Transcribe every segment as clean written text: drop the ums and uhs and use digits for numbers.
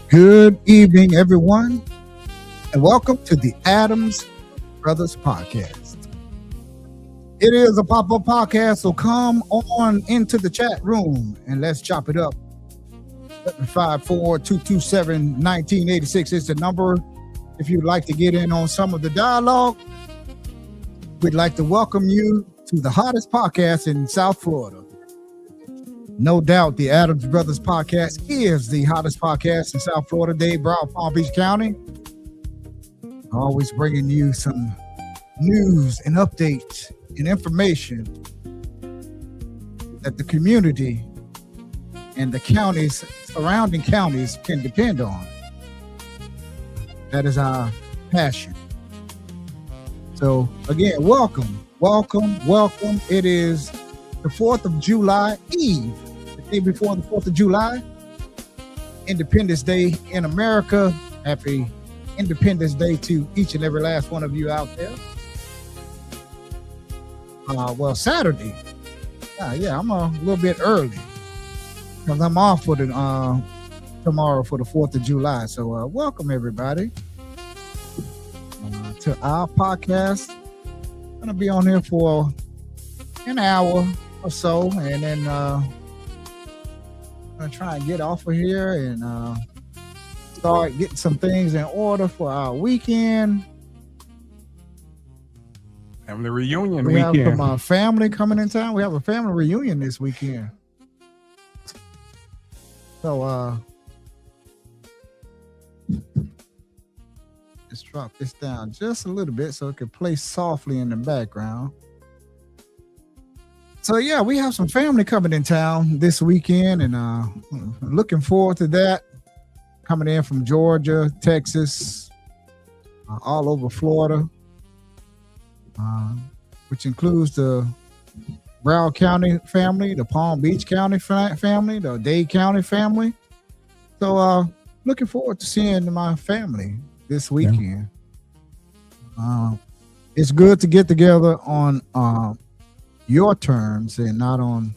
Good evening, everyone, and welcome to the Adams Brothers Podcast. It is a pop-up podcast, so come on into the chat room and let's chop it up. 754-227-1986 is the number. If you'd like to get in on some of the dialogue, we'd like to welcome you to the hottest podcast in South Florida. No doubt the Adams Brothers Podcast is the hottest podcast in South Florida, Dade, Broward, Palm Beach County. Always bringing you some news and updates and information that the community and the counties, surrounding counties, can depend on. That is our passion. So again, welcome. It is the 4th of July Eve, the day before the 4th of July, Independence Day in America. Happy Independence Day to each and every last one of you out there. Saturday. I'm a little bit early because I'm off for the tomorrow for the 4th of July. So welcome everybody to our podcast. I'm gonna be on here for an hour or so, and then I'm gonna try and get off of here and start getting some things in order for our weekend. Family reunion we weekend. We have some family coming in town. We have a family reunion this weekend. So let's drop this down just a little bit so it can play softly in the background. So yeah, we have some family coming in town this weekend, and looking forward to that. Coming in from Georgia, Texas, all over Florida, which includes the Broward County family, the Palm Beach County family, the Dade County family. So looking forward to seeing my family this weekend. It's good to get together on your terms and not on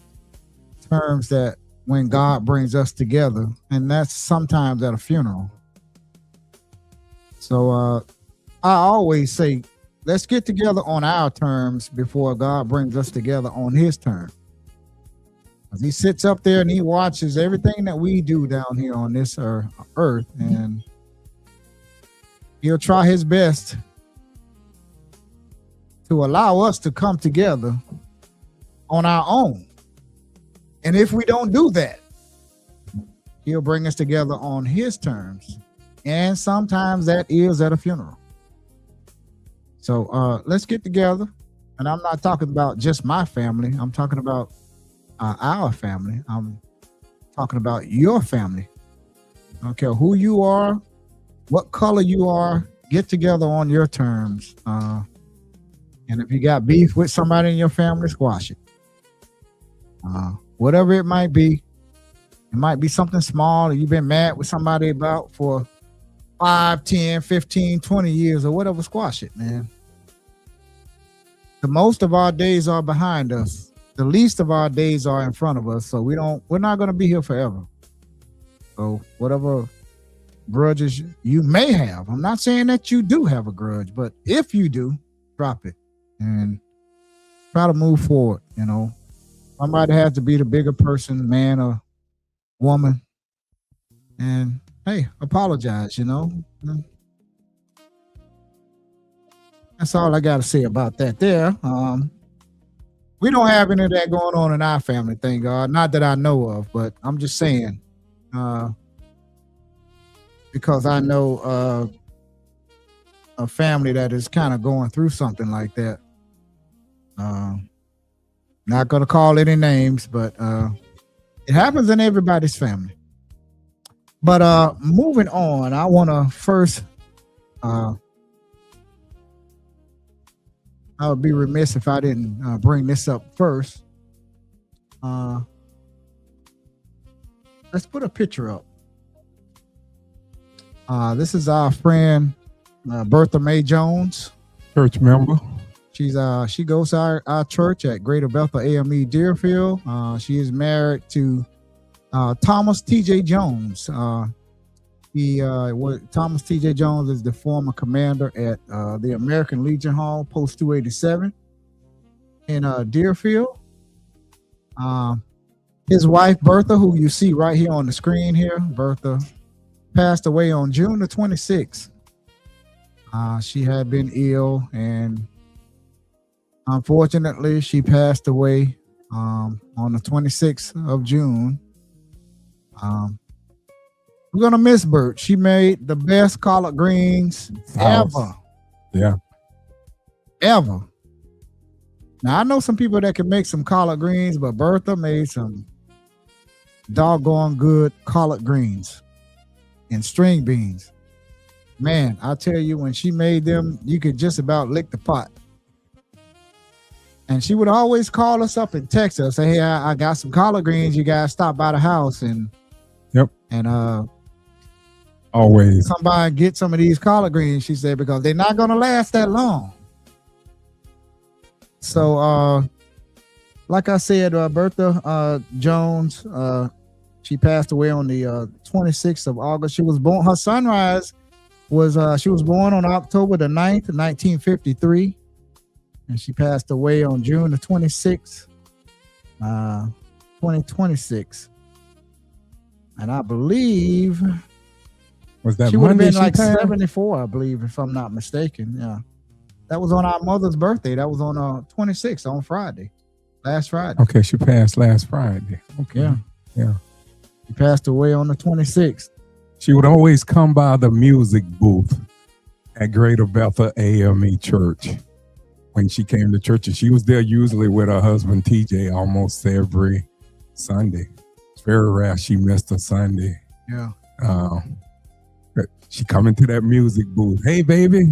terms that when God brings us together, and that's sometimes at a funeral. So I always say, let's get together on our terms before God brings us together on his terms. He sits up there and he watches everything that we do down here on this earth, and he'll try his best to allow us to come together on our own. And if we don't do that, he'll bring us together on his terms. And sometimes that is at a funeral. So let's get together. And I'm not talking about just my family. I'm talking about our family. I'm talking about your family. I don't care who you are, what color you are, get together on your terms. And if you got beef with somebody in your family, squash it. Whatever it might be something small that you've been mad with somebody about for 5, 10, 15, 20 years or whatever, squash it, man. The most of our days are behind us. The least of our days are in front of us. So we're not going to be here forever. So whatever grudges you may have, I'm not saying that you do have a grudge, but if you do, drop it and try to move forward. Somebody has to be the bigger person, man or woman, and hey, apologize. That's all I got to say about that there. We don't have any of that going on in our family, thank God. Not that I know of, but I'm just saying, because I know a family that is kind of going through something like that. Not going to call any names, but it happens in everybody's family. But moving on, I want to first, I would be remiss if I didn't bring this up first. Let's put a picture up. This is our friend, Bertha Mae Jones. Church member. She goes to our church at Greater Bethel AME Deerfield. She is married to Thomas T.J. Jones. Thomas T.J. Jones is the former commander at the American Legion Hall, Post 287 in Deerfield. His wife, Bertha, who you see right here on the screen here, Bertha, passed away on June the 26th. She had been ill, and unfortunately, she passed away on the 26th of June. We're going to miss Bert. She made the best collard greens ever. Yeah. Ever. Now, I know some people that can make some collard greens, but Bertha made some doggone good collard greens and string beans. Man, I tell you, when she made them, you could just about lick the pot. And she would always call us up and text us, say, hey, I got some collard greens. You guys stop by the house and always come by and get some of these collard greens, she said, because they're not going to last that long. So, like I said, Bertha Jones, she passed away on the 26th of August. She was born, her sunrise was, she was born on October the 9th, 1953. And she passed away on June the 26th, 2026. And I believe was that she would have Monday been like passed? 74, I believe, if I'm not mistaken. Yeah. That was on our mother's birthday. That was on 26th, on Friday. Last Friday. Okay, she passed last Friday. Okay. Yeah. She passed away on the 26th. She would always come by the music booth at Greater Bethel AME Church when she came to church. And she was there usually with her husband, TJ, almost every Sunday. It's very rare she missed a Sunday. Yeah. She come into that music booth. Hey, baby.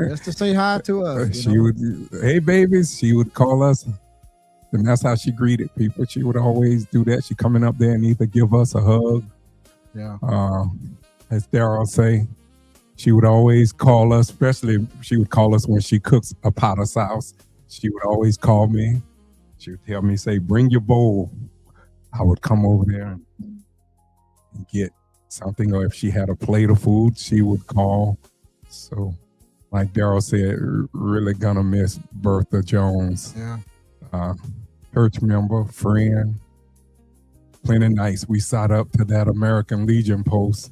Just to say hi to us. She would, hey, babies. She would call us. And that's how she greeted people. She would always do that. She coming up there and either give us a hug. Yeah. As Daryl say, she would always call us, especially she would call us when she cooks a pot of sauce. She would always call me. She would tell me, say, bring your bowl. I would come over there and get something, or if she had a plate of food, she would call. So, like Daryl said, really gonna miss Bertha Jones. Yeah. Church member, friend, plenty nice. We sat up to that American Legion post,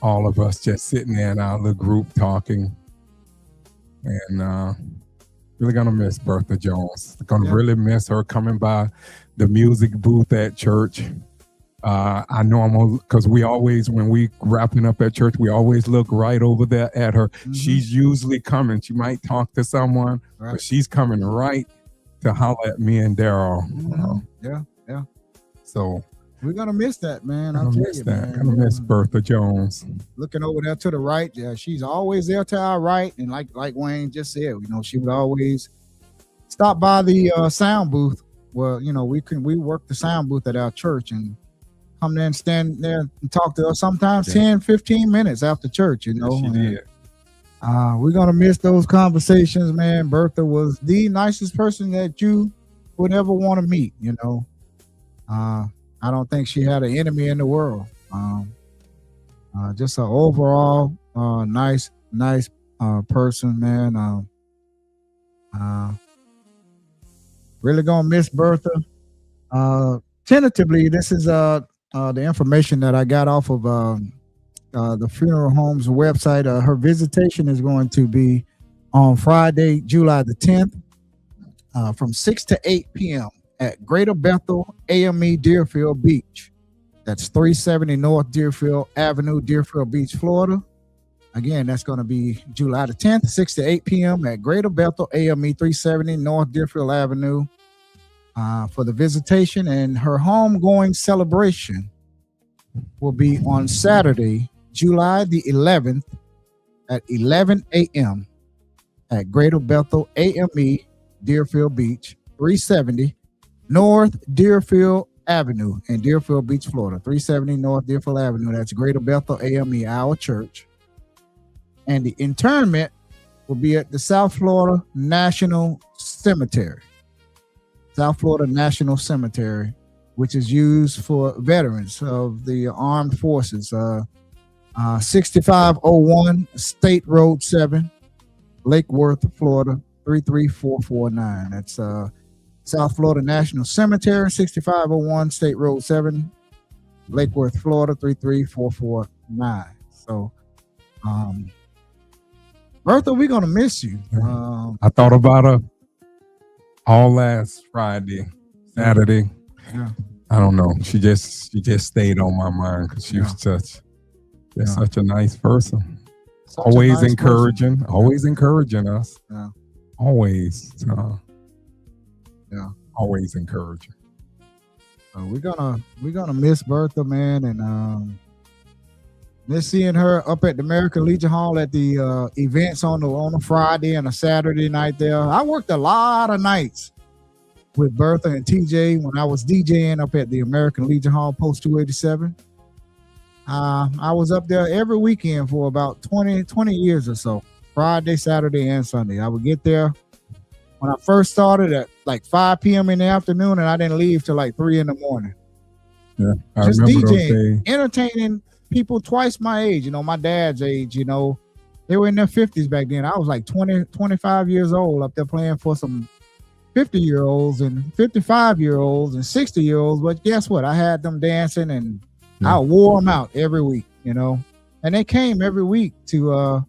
all of us just sitting there in our little group talking, and really gonna miss Bertha Jones. Gonna really miss her coming by the music booth at church. I know because we always, when we wrapping up at church, we always look right over there at her. Mm-hmm. She's usually coming. She might talk to someone, but she's coming right to holler at me and Daryl. Yeah. So we're gonna miss that, man. Gonna miss Bertha Jones. Looking over there to the right, yeah, she's always there to our right, and like Wayne just said, she would always stop by the sound booth. Well, we work the sound booth at our church and come there and stand there and talk to us sometimes 10, 15 minutes after church, She did. We're going to miss those conversations, man. Bertha was the nicest person that you would ever want to meet, I don't think she had an enemy in the world. Just an overall nice person, man. Really going to miss Bertha. Tentatively, this is the information that I got off of the funeral home's website. Her visitation is going to be on Friday, July the 10th, from 6 to 8 p.m. at Greater Bethel AME Deerfield Beach. That's 370 North Deerfield Avenue, Deerfield Beach, Florida. Again, that's going to be July the 10th, 6 to 8 p.m. at Greater Bethel AME 370 North Deerfield Avenue. For the visitation, and her homegoing celebration will be on Saturday, July the 11th at 11 a.m. at Greater Bethel AME Deerfield Beach, 370 North Deerfield Avenue in Deerfield Beach, Florida. 370 North Deerfield Avenue. That's Greater Bethel AME, our church. And the interment will be at the South Florida National Cemetery. South Florida National Cemetery, which is used for veterans of the armed forces. 6501 State Road 7, Lake Worth, Florida 33449. That's South Florida National Cemetery, 6501 State Road 7, Lake Worth, Florida 33449. So, Bertha, we're gonna miss you. I thought about her all last Friday, Saturday. Yeah. I don't know. She just stayed on my mind because she was such a nice person. Such a Always nice encouraging, person. always encouraging us. Yeah. Always. Yeah. Always encouraging. We're gonna miss Bertha, man, and miss seeing her up at the American Legion Hall at the events on a Friday and a Saturday night there. I worked a lot of nights with Bertha and TJ when I was DJing up at the American Legion Hall, Post 287. I was up there every weekend for about 20 years or so, Friday, Saturday, and Sunday. I would get there when I first started at like 5 p.m. in the afternoon, and I didn't leave till like 3 in the morning. Yeah, I Just remember those DJing, days. entertaining people twice my age, my dad's age, they were in their 50s back then. I was like 20, 25 years old up there playing for some 50-year-olds and 55-year-olds and 60-year-olds. But guess what? I had them dancing, and I wore them out every week, and they came every week to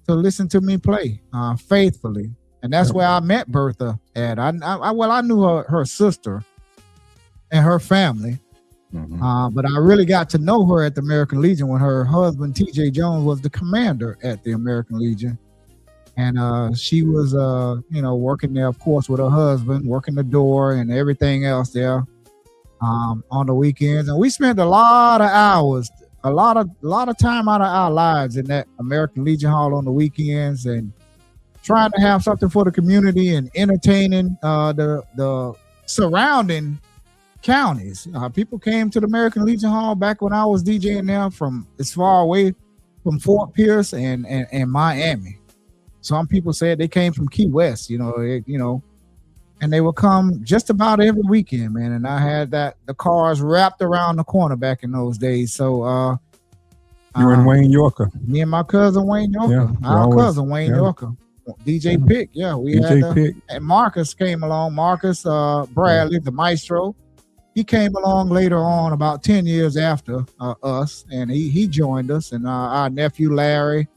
listen to me play faithfully. And that's where I met Bertha at. I knew her sister and her family. But I really got to know her at the American Legion when her husband, TJ Jones, was the commander at the American Legion. And she was, working there, of course, with her husband, working the door and everything else there on the weekends. And we spent a lot of hours, a lot of time out of our lives in that American Legion Hall on the weekends and trying to have something for the community and entertaining the surrounding counties. People came to the American Legion Hall back when I was DJing there from as far away from Fort Pierce and Miami. Some people said they came from Key West, and they would come just about every weekend, man. And I had the cars wrapped around the corner back in those days. So you and Wayne Yorker. Me and my cousin Wayne Yorker, cousin Wayne Yorker, DJ Pick, we DJ had Pick. and Marcus came along. Marcus Bradley, the maestro. He came along later on, about 10 years after us, and he joined us. And our nephew Larry,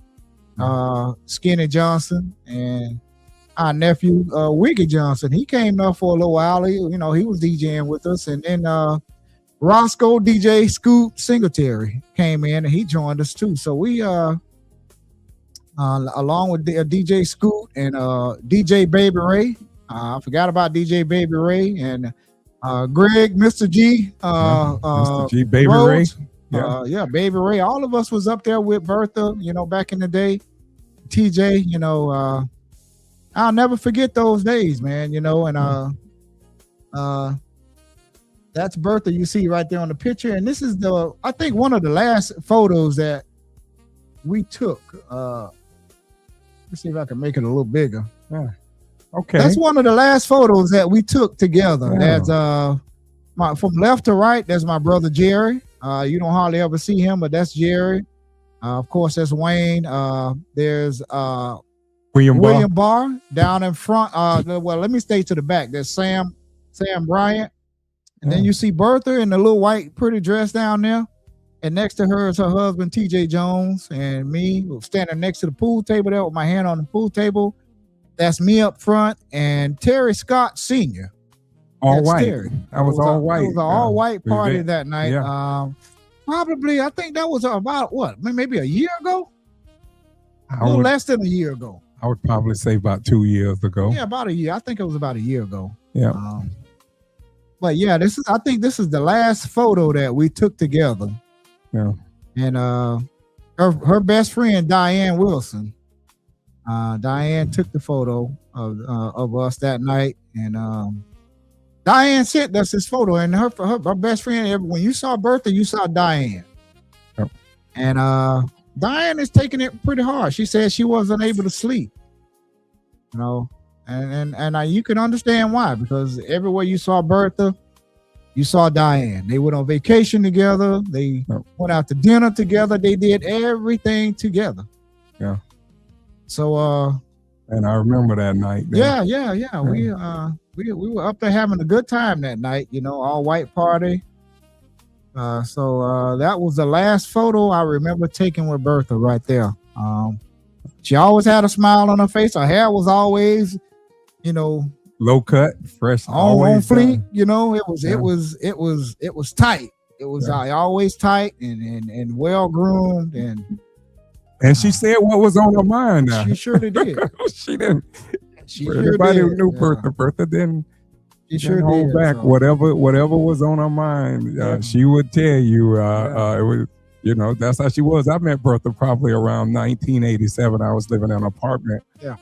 Skinny Johnson, and our nephew Wiggy Johnson. He came up for a little while. He was DJing with us, and then Roscoe DJ Scoot Singletary came in and he joined us too. So we along with DJ Scoot and DJ Baby Ray. I forgot about DJ Baby Ray and Greg, Mr. G, Mr. G, Baby Rhodes. Ray. Baby Ray. All of us was up there with Bertha, back in the day. TJ, I'll never forget those days, man, and that's Bertha you see right there on the picture. And this is I think one of the last photos that we took. Let's see if I can make it a little bigger. Yeah. Okay. That's one of the last photos that we took together. Yeah. That's from left to right, that's my brother Jerry. You don't hardly ever see him, but that's Jerry. Of course, that's Wayne. There's William Barr down in front. Well, let me stay to the back. There's Sam Bryant. And then you see Bertha in the little white pretty dress down there. And next to her is her husband, TJ Jones, and me standing next to the pool table there with my hand on the pool table. That's me up front, and Terry Scott Sr. All That's white. Terry. That was all white. It was an all-white party event. that night. Yeah. Probably, I think that was about, maybe a year ago? I would, less than a year ago. I would probably say about 2 years ago. Yeah, about a year. I think it was about a year ago. Yeah. But yeah, I think this is the last photo that we took together. Yeah. And her best friend, Diane Wilson. Diane took the photo of us that night. And Diane sent us this photo. And her best friend, when you saw Bertha, you saw Diane. Yep. And Diane is taking it pretty hard. She said she wasn't able to sleep. And you can understand why, because everywhere you saw Bertha, You saw Diane. They went on vacation together. They went out to dinner together. They did everything together. Yeah. So and I remember that night. Yeah. We were up there having a good time that night, all white party. So that was the last photo I remember taking with Bertha right there. She always had a smile on her face. Her hair was always, low cut, fresh, on fleek. It was tight. It was always tight and well groomed, and she said what was on her mind. Now. She surely did. She didn't. She Everybody sure who did. knew Bertha didn't. She sure hold did. back So. whatever was on her mind. She would tell you. It was, that's how she was. I met Bertha probably around 1987. I was living in an apartment. Yeah.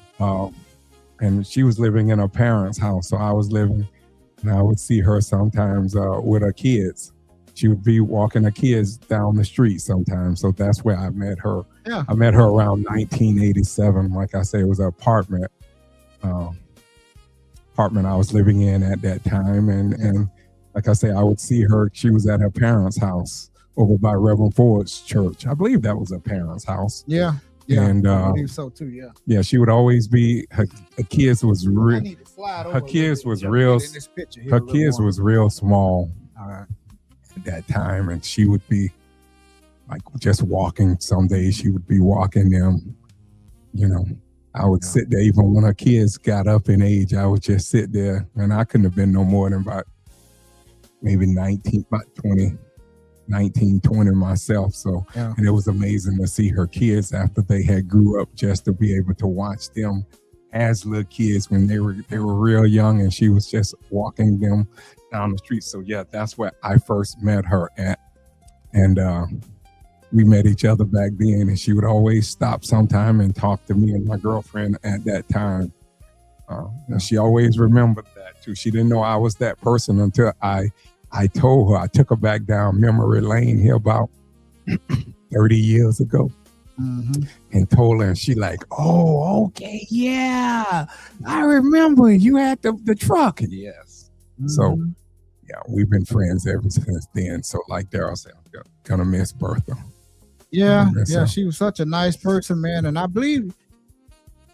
And she was living in her parents' house, so I was living, and I would see her sometimes with her kids. She would be walking her kids down the street sometimes, so that's where I met her. Yeah. I met her around 1987. Like I say, it was an apartment I was living in at that time, and like I say, I would see her. She was at her parents' house over by Reverend Ford's church. I believe that was her parents' house. Yeah. And I believe so too. Yeah. Yeah, she would always be. Her kids was real. I need to slide over Her kids was real. in this picture here Her a little kids more. was real small All right. at that time, and she would be like just walking. Some days she would be walking them. I would sit there even when her kids got up in age. I would just sit there, and I couldn't have been no more than about maybe 19, about 20. 19, 20 myself. So, and it was amazing to see her kids after they had grew up, just to be able to watch them as little kids when they were real young, and she was just walking them down the street. So yeah, that's where I first met her at. And we met each other back then, and she would always stop sometime and talk to me and my girlfriend at that time. And she always remembered that too. She didn't know I was that person until I told her. I took her back down memory lane here about 30 years ago, and told her, and she like, oh, okay, yeah, I remember you had the truck. Yes. So, yeah, we've been friends ever since then. So, like Daryl said, I'm gonna miss Bertha. Yeah, she was such a nice person, man, and I believe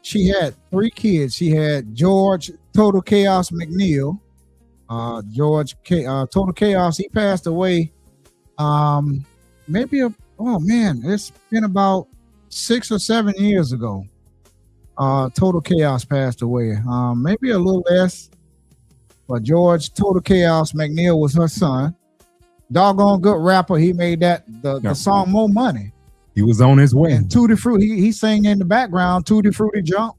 she had 3 kids. She had George Total Chaos McNeil. Total Chaos, he passed away it's been about 6 or 7 years ago. Total Chaos passed away, maybe a little less, but George Total Chaos McNeil was her son. Doggone good rapper. He made the song More Money. He was on his way. And Tutti Frutti, he sang in the background, Tutti Frutti Jump.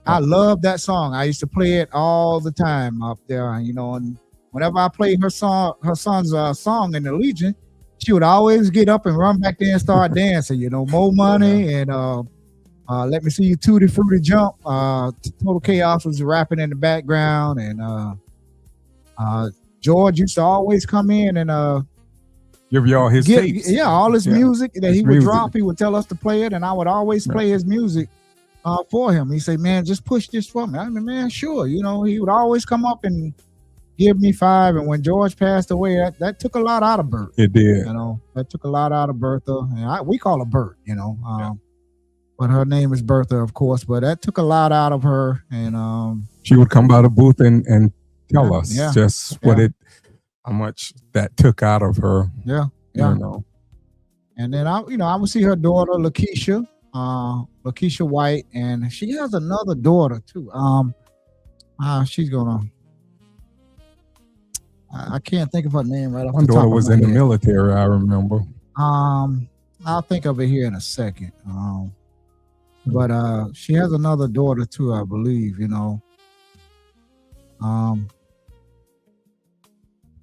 I love that song. I used to play it all the time up there, and whenever I played her son's song in the Legion, she would always get up and run back there and start dancing, More Money and Let Me See You Tutti Frutti Jump. Total Chaos was rapping in the background, and George used to always come in and give y'all his tapes. Yeah, all his music that he would drop. He would tell us to play it, and I would always play his music for him. He said, man, just push this for me. I mean, man, sure. He would always come up and give me 5. And when George passed away, that took a lot out of Bert. It did. That took a lot out of Bertha. And we call her Bert, but her name is Bertha, of course. But that took a lot out of her. And she would come by the booth and tell us just how much that took out of her. Yeah. And then I would see her daughter, Lakeisha White, and she has another daughter too. She's gonna. I can't think of her name right off the top of my head. One daughter was in the military, I remember. I'll think of it here in a second. But she has another daughter too, I believe. Let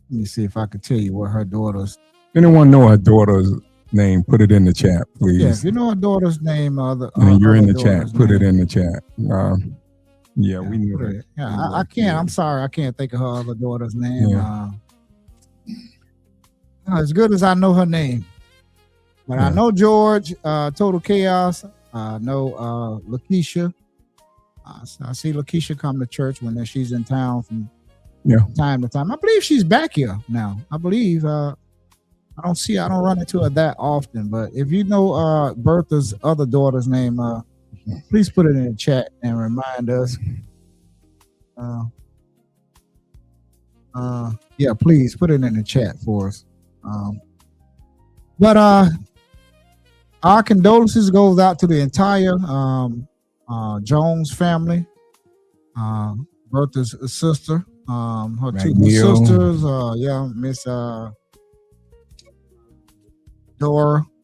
me see if I can tell you what her daughter's. Anyone know her daughter's name? Put it in the chat, please. Yeah, if you know her daughter's name, and you're in the chat. Put it in the chat. We knew it. Yeah, I can't. I'm sorry, I can't think of her other daughter's name. Yeah. As good as I know her name, but I know George, Total Chaos. I know Lakeisha. I see Lakeisha come to church when she's in town from Yeah. time to time. I believe she's back here now. I believe. I don't run into her that often. But if you know Bertha's other daughter's name, please put it in the chat and remind us. Yeah, please put it in the chat for us. But our condolences goes out to the entire Jones family. Bertha's sister, her two McNeil. sisters, Miss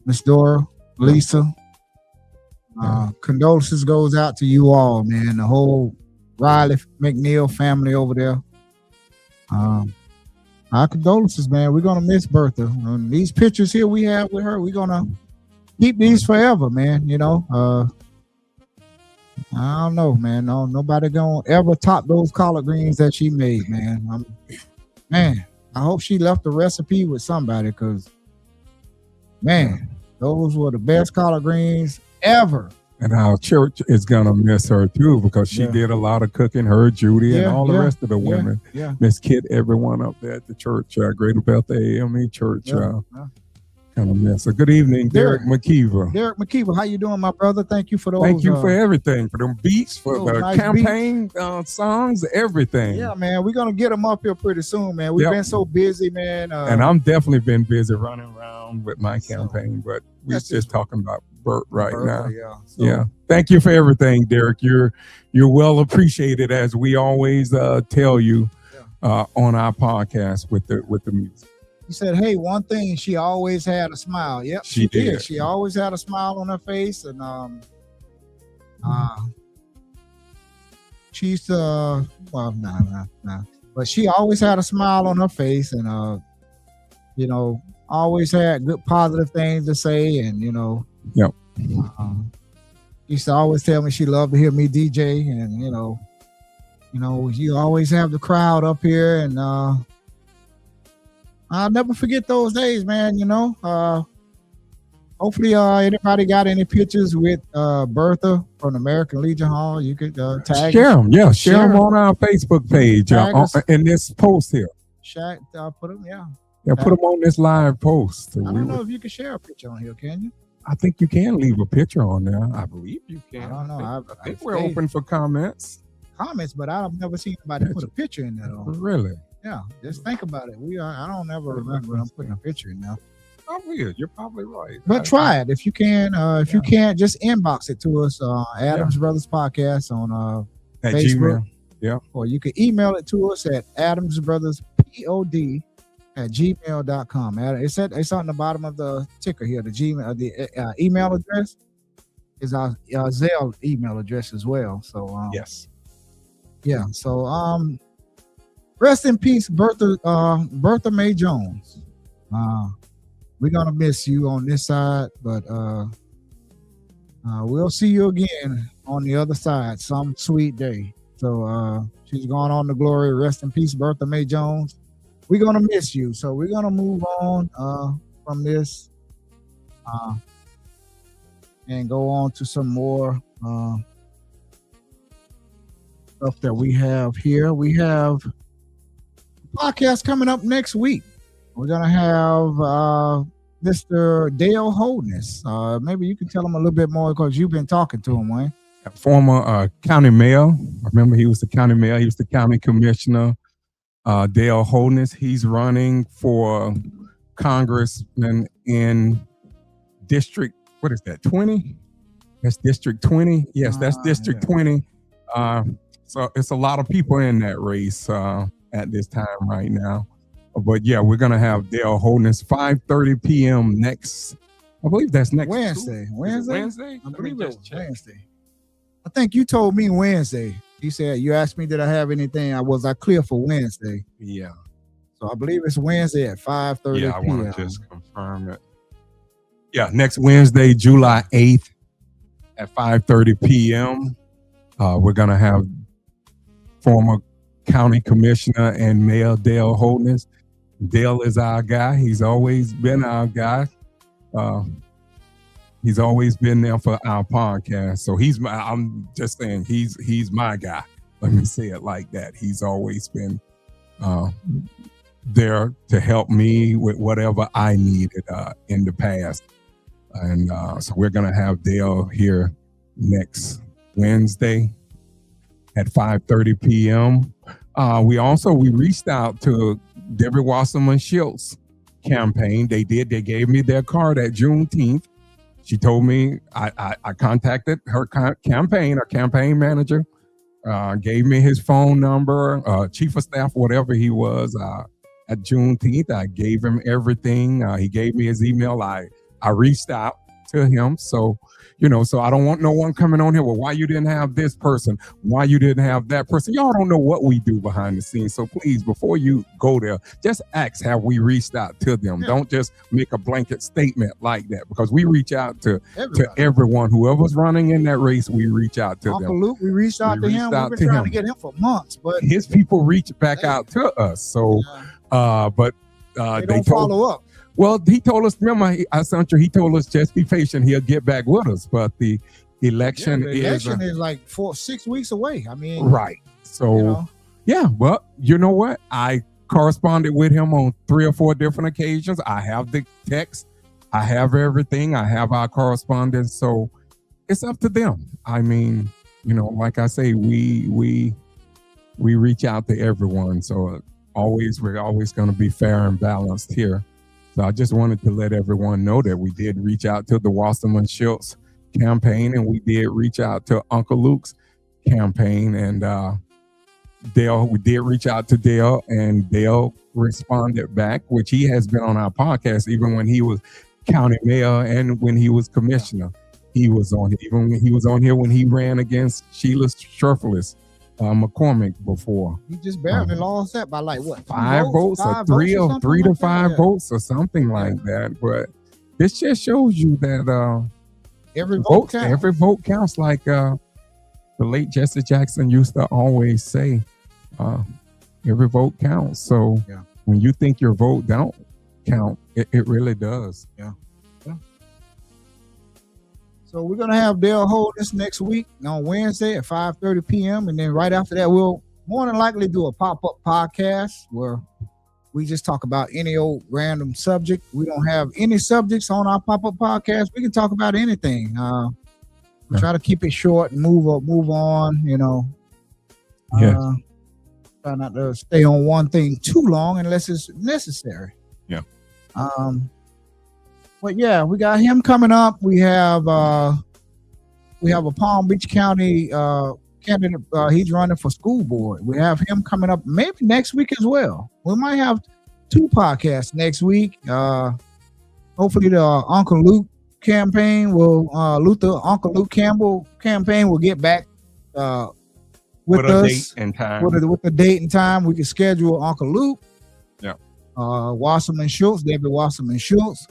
Miss Dora, Lisa. Condolences goes out to you all, man. The whole Riley McNeil family over there. Our condolences, man. We're gonna miss Bertha. These pictures here we have with her, we're gonna keep these forever, man. You know, I don't know, man. No, nobody gonna ever top those collard greens that she made, man. Man, I hope she left the recipe with somebody, because, man, those were the best collard greens ever. And our church is gonna miss her too, because she did a lot of cooking. Her, Judy, and all the rest of the women. Miss Kit, everyone up there at the church, Greater Bethel AME Church. Kind of miss her. Good evening, Derek McKeever. Derek McKeever, how you doing, my brother? Thank you for those. Thank you for everything, for them beats, for the nice campaign songs, everything. Yeah, man, we're gonna get them up here pretty soon, man. We've been so busy, man. And I'm definitely been busy running around with my campaign, but we're just talking about Bert right now. Yeah. Thank you for everything, Derek. You're well appreciated, as we always tell you on our podcast with the music. He said, "Hey, one thing, she always had a smile." Yep, she did. She always had a smile on her face, and she used to, but she always had a smile on her face, and you know, always had good positive things to say, and you know, she used to always tell me she loved to hear me DJ, and you know, you always have the crowd up here, and I'll never forget those days, man. You know, hopefully, anybody got any pictures with Bertha from American Legion Hall? You could tag share them. Yeah, share them on our Facebook page in this post here. Put them, put them on this live post. I don't know if you can share a picture on here, can you? I think you can leave a picture on there. I believe you can. I don't know. I think we're open for comments. But I've never seen anybody put a picture in there. Really? Yeah, just think about it. I don't ever remember them putting a picture in there. Oh, weird. You're probably right. But try it if you can. If you can't, just inbox it to us. Adams Brothers Podcast on at Facebook. Gmail. Yeah. Or you can email it to us at adamsbrotherspod@gmail.com. It's on the bottom of the ticker here. The Gmail, the email address is our Zelle email address as well. So yes. Yeah. So rest in peace, Bertha Mae Jones. We're gonna miss you on this side, but we'll see you again on the other side some sweet day. So she's gone on to glory. Rest in peace, Bertha Mae Jones. We're gonna miss you. So we're gonna move on from this and go on to some more stuff that we have here. We have podcast coming up next week. We're gonna have Mr. Dale Holdness. Maybe you can tell him a little bit more, because you've been talking to him, Wayne. Former county mayor. I remember he was the county mayor. He was the county commissioner. Dale Holdness. He's running for congressman in district. What is that? 20? That's district 20. Yes, that's district 20. So it's a lot of people in that race at this time right now. But yeah, we're gonna have Dale Holdness 5:30 p.m. next. I believe that's next Wednesday. Wednesday. I believe it's Wednesday. I think you told me Wednesday. You said you asked me did I have anything. Was I clear for Wednesday? Yeah. So I believe it's Wednesday at 5:30 p.m. Yeah, I p.m. want to just confirm it. Yeah, next Wednesday, July 8th at 5:30 p.m. We're gonna have former county commissioner and Mayor Dale Holdness. Dale is our guy. He's always been our guy. He's always been there for our podcast. So I'm just saying he's my guy. Let me say it like that. He's always been there to help me with whatever I needed in the past. And so we're going to have Dale here next Wednesday at 5:30 p.m. We reached out to Debbie Wasserman Schultz campaign. They gave me their card at Juneteenth. She told me I contacted her campaign manager, gave me his phone number, chief of staff, whatever he was. At Juneteenth, I gave him everything. He gave me his email. I reached out to him. So, so I don't want no one coming on here. Well, why you didn't have this person? Why you didn't have that person? Y'all don't know what we do behind the scenes. So please, before you go there, just ask, have we reached out to them? Yeah. Don't just make a blanket statement like that, because we reach out to everyone. Whoever's running in that race, we reach out to Uncle them. Luke, we reached out to him. We've been trying to get him for months, but his people reached back out to us. So, but they follow up. Well, he told us, remember, he told us just be patient. He'll get back with us. But the election is like 6 weeks away. I mean, right. So, yeah, well, you know what? I corresponded with him on 3 or 4 different occasions. I have the text. I have everything. I have our correspondence. So it's up to them. I mean, like I say, we reach out to everyone. So we're always going to be fair and balanced here. So I just wanted to let everyone know that we did reach out to the Wasserman Schultz campaign, and we did reach out to Uncle Luke's campaign, and Dale. We did reach out to Dale, and Dale responded back, which he has been on our podcast even when he was county mayor and when he was commissioner. He was on, even when he was on here when he ran against Sheila Scherflis McCormick before. He just barely lost that by like what, 5 votes or 3 to 5 votes or something like that. But this just shows you that every vote counts. Every vote counts, like the late Jesse Jackson used to always say. Every vote counts. So when you think your vote don't count, it really does. Yeah. So we're going to have Dale hold this next week on Wednesday at 5:30 p.m. And then right after that, we'll more than likely do a pop-up podcast where we just talk about any old random subject. We don't have any subjects on our pop-up podcast. We can talk about anything. We try to keep it short and move on, Try not to stay on one thing too long unless it's necessary. Yeah. But yeah, we got him coming up. We have a Palm Beach County candidate. He's running for school board. We have him coming up maybe next week as well. We might have 2 podcasts next week. Hopefully the Uncle Luke campaign Uncle Luke Campbell campaign will get back with us date and time. With the date and time. We can schedule Uncle Luke. Yeah. Wasserman Schultz, David Wasserman Schultz.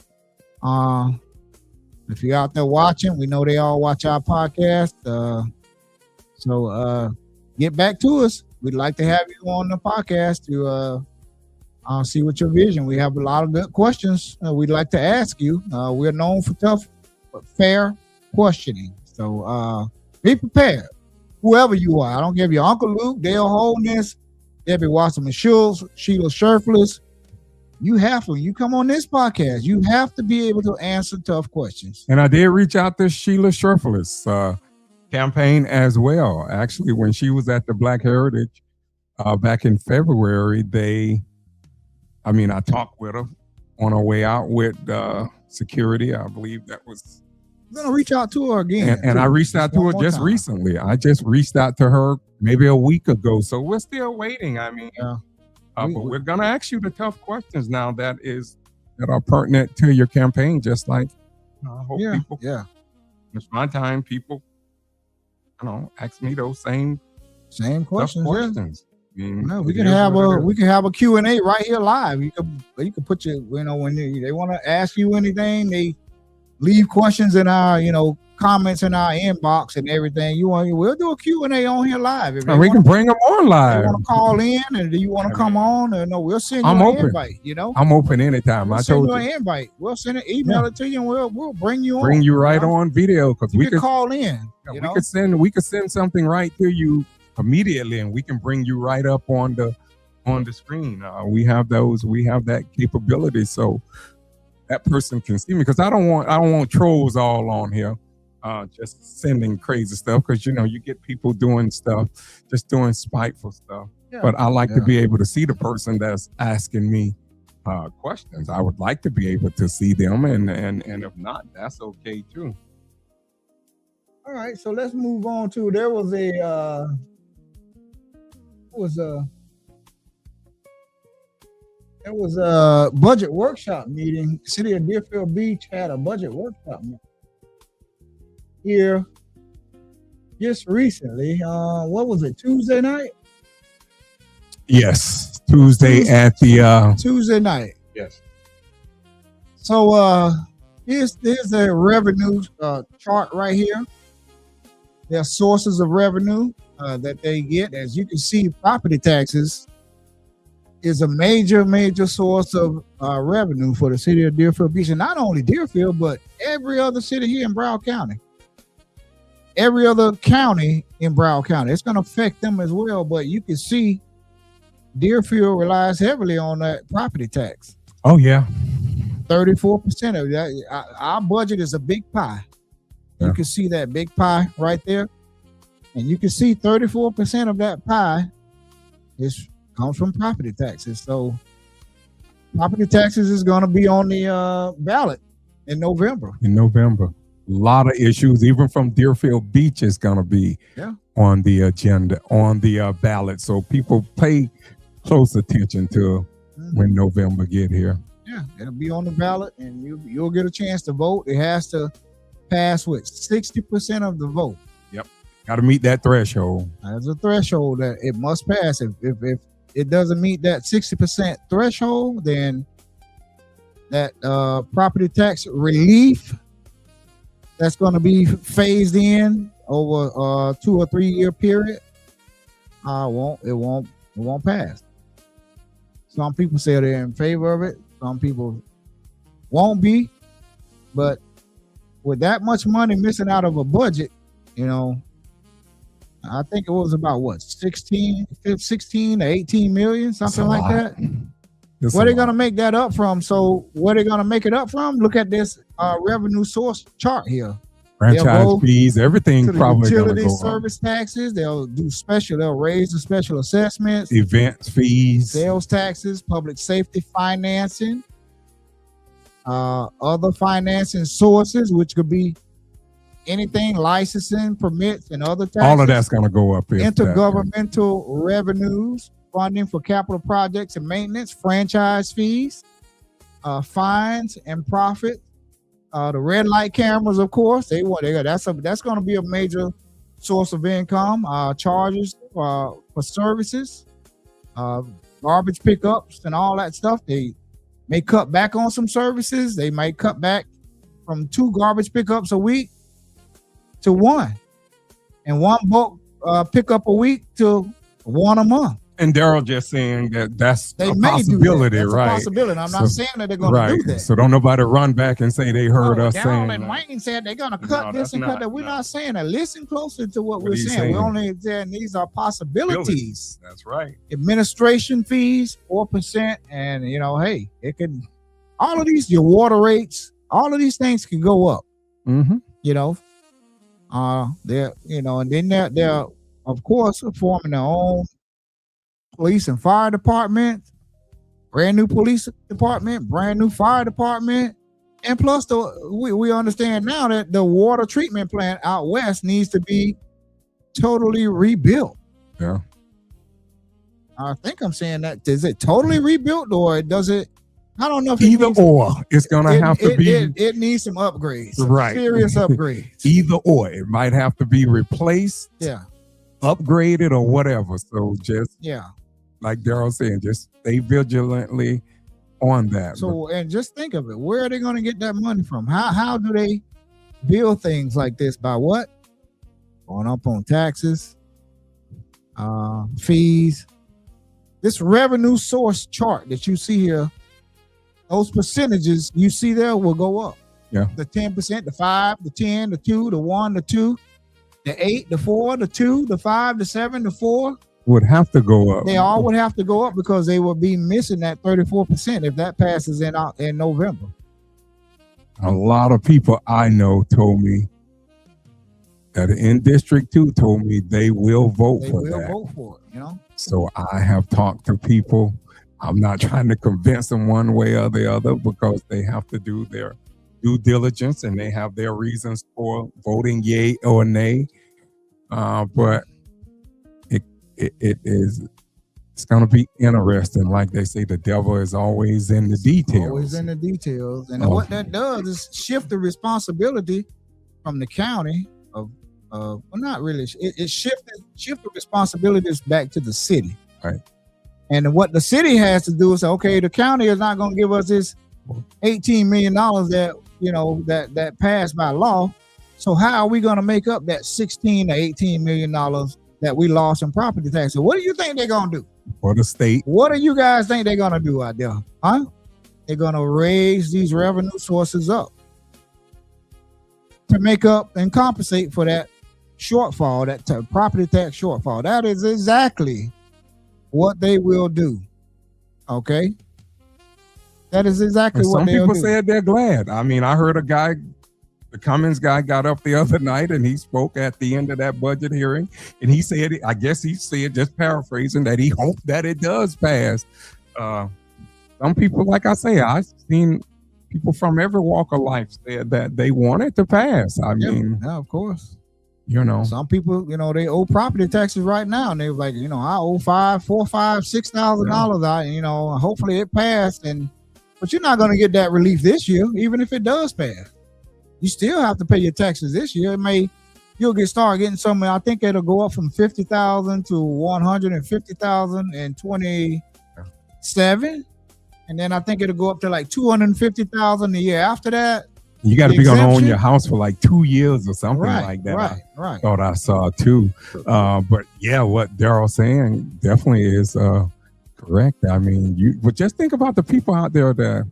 If you're out there watching, we know they all watch our podcast. So get back to us. We'd like to have you on the podcast to see what your vision. We have a lot of good questions we'd like to ask you. We're known for tough but fair questioning. So be prepared. Whoever you are. I don't give you Uncle Luke, Dale Holness, Debbie Wasserman Schultz, Sheila Scherflis. You have to. You come on this podcast, you have to be able to answer tough questions. And I did reach out to Sheila Scherflis campaign as well. Actually, when she was at the Black Heritage back in February, I talked with her on our way out with security. I believe that was. I'm going to reach out to her again. And I reached out to her just recently. I just reached out to her maybe a week ago. So we're still waiting. But we're going to ask you the tough questions now that are pertinent to your campaign, just like I hope people. Yeah. It's my time. People, ask me those same questions. Yeah. We can have a Q&A right here live. You can put when they want to ask you anything, they leave questions in our, comments in our inbox and everything. We'll do a Q&A on here live. And we can bring them on live. You want to call in, and do you want to come on? We'll send you an invite. I'm open anytime. We'll send you an invite. We'll send it, email it to you, and we'll bring you on. Bring you right on video because we can call in. We could send something right to you immediately, and we can bring you right up on the on the screen. We have that capability, so that person can see me. Because I don't want trolls all on here, just sending crazy stuff. Because you get people doing stuff, just doing spiteful stuff. Yeah. But I like to be able to see the person that's asking me questions. I would like to be able to see them, and if not, that's okay too. All right, so let's move on to there was a budget workshop meeting. City of Deerfield Beach had a budget workshop meeting here just recently. What was it, Tuesday night? Yes, Tuesday at the Tuesday night. yes. So here's the revenue chart right here. There are sources of revenue that they get. As you can see, property taxes is a major source of revenue for the city of Deerfield Beach. And not only Deerfield, but every other city here in Broward County. Every other county in Broward County. It's going to affect them as well. But you can see Deerfield relies heavily on that property tax. Oh, yeah. 34% of that. Our budget is a big pie. Yeah. You can see that big pie right there. And you can see 34% of that pie comes from property taxes. So property taxes is going to be on the ballot in November. A lot of issues, even from Deerfield Beach, is going to be on the agenda, on the ballot. So people pay close attention to when November get here. Yeah, it'll be on the ballot, and you'll get a chance to vote. It has to pass with 60% of the vote. Yep, got to meet that threshold. There's a threshold that it must pass. If it doesn't meet that 60% threshold, then that property tax relief that's going to be phased in over a 2 or 3 year period, it won't pass. Some people say they're in favor of it. Some people won't be. But with that much money missing out of a budget, I think it was about 16 to 18 million, something like that. Where they going to make that up from? So where they going to make it up from? Look at this revenue source chart here. Franchise fees, everything probably going to utility go service taxes. They'll raise the special assessments, events fees, sales taxes, public safety financing, other financing sources, which could be anything, licensing, permits, and other taxes. All of that's going to go up. Intergovernmental revenues, funding for capital projects and maintenance, franchise fees, fines and profit. The red light cameras, of course, that's going to be a major source of income. Charges for services, garbage pickups, and all that stuff. They may cut back on some services. They might cut back from 2 garbage pickups a week to 1, and 1 bulk pickup a week to 1 a month. And Daryl just saying that's They a may possibility, do that. That's right? a possibility. I'm not saying that they're going to do that. So don't nobody run back and say they heard us saying and Wayne said they're going to cut this and cut that. We're not saying that. Listen closer to what we're saying. We're only saying these are possibilities. That's right. Administration fees, 4%, and hey, it can. All of these, your water rates, all of these things can go up. Mm-hmm. And then they're of course forming their own police and fire department, brand new police department, brand new fire department, and plus we understand now that the water treatment plant out west needs to be totally rebuilt. Yeah, I think I'm saying that. Is it totally rebuilt, or does it? I don't know if either or. It's gonna have to be. It needs some upgrades, right? Serious upgrades. Either or, it might have to be replaced, upgraded, or whatever. So just like Daryl saying, just stay vigilantly on that. So, and just think of it. Where are they going to get that money from? How do they build things like this? By what? Going up on taxes, fees. This revenue source chart that you see here, those percentages you see there will go up. Yeah. The 10%, the 5, the 10, the 2, the 1, the 2, the 8, the 4, the 2, the 5, the 7, the 4. would have to go up. They all would have to go up because they would be missing that 34% if that passes in November. A lot of people I know told me that in District 2 told me they will vote They for will that. vote for it, you know. So I have talked to people. I'm not trying to convince them one way or the other because they have to do their due diligence and they have their reasons for voting yay or nay. But it's going to be interesting. Like they say, the devil is always in the details. Always in the details. And Oh. what that does is shift the responsibility from the county of well, not really. It shift the responsibilities back to the city. Right. And what the city has to do is say, okay, the county is not going to give us this $18 million that, you know, that passed by law. So how are we going to make up that $16 to $18 million that we lost in property taxes? What do you think they're going to do? For the state. What do you guys think they're going to do out there? Huh? They're going to raise these revenue sources up to make up and compensate for that shortfall, that property tax shortfall. That is exactly what they will do. Okay? That is exactly And what some they'll people do. said they're glad. I mean, I heard a guy, the Cummins guy, got up the other night and he spoke at the end of that budget hearing, and he said, I guess he said, just paraphrasing, that he hoped that it does pass. Some people, like I say, I've seen people from every walk of life said that they want it to pass. I mean, Yeah, of course. you know, Some people, you know, they owe property taxes right now, and they're like, you know, I owe $6,000. I, you know, hopefully it passed, but you're not going to get that relief this year, even if it does pass. You still have to pay your taxes this year. You'll start getting some. I think it'll go up from 50,000 to 150,000 in 27, and then I think it'll go up to like 250,000 the year after that. you got to be going to own exemption? your house for like 2 years or something like that. Right. Thought I saw too. But yeah, what Daryl's saying definitely is correct. I mean, but just think about the people out there that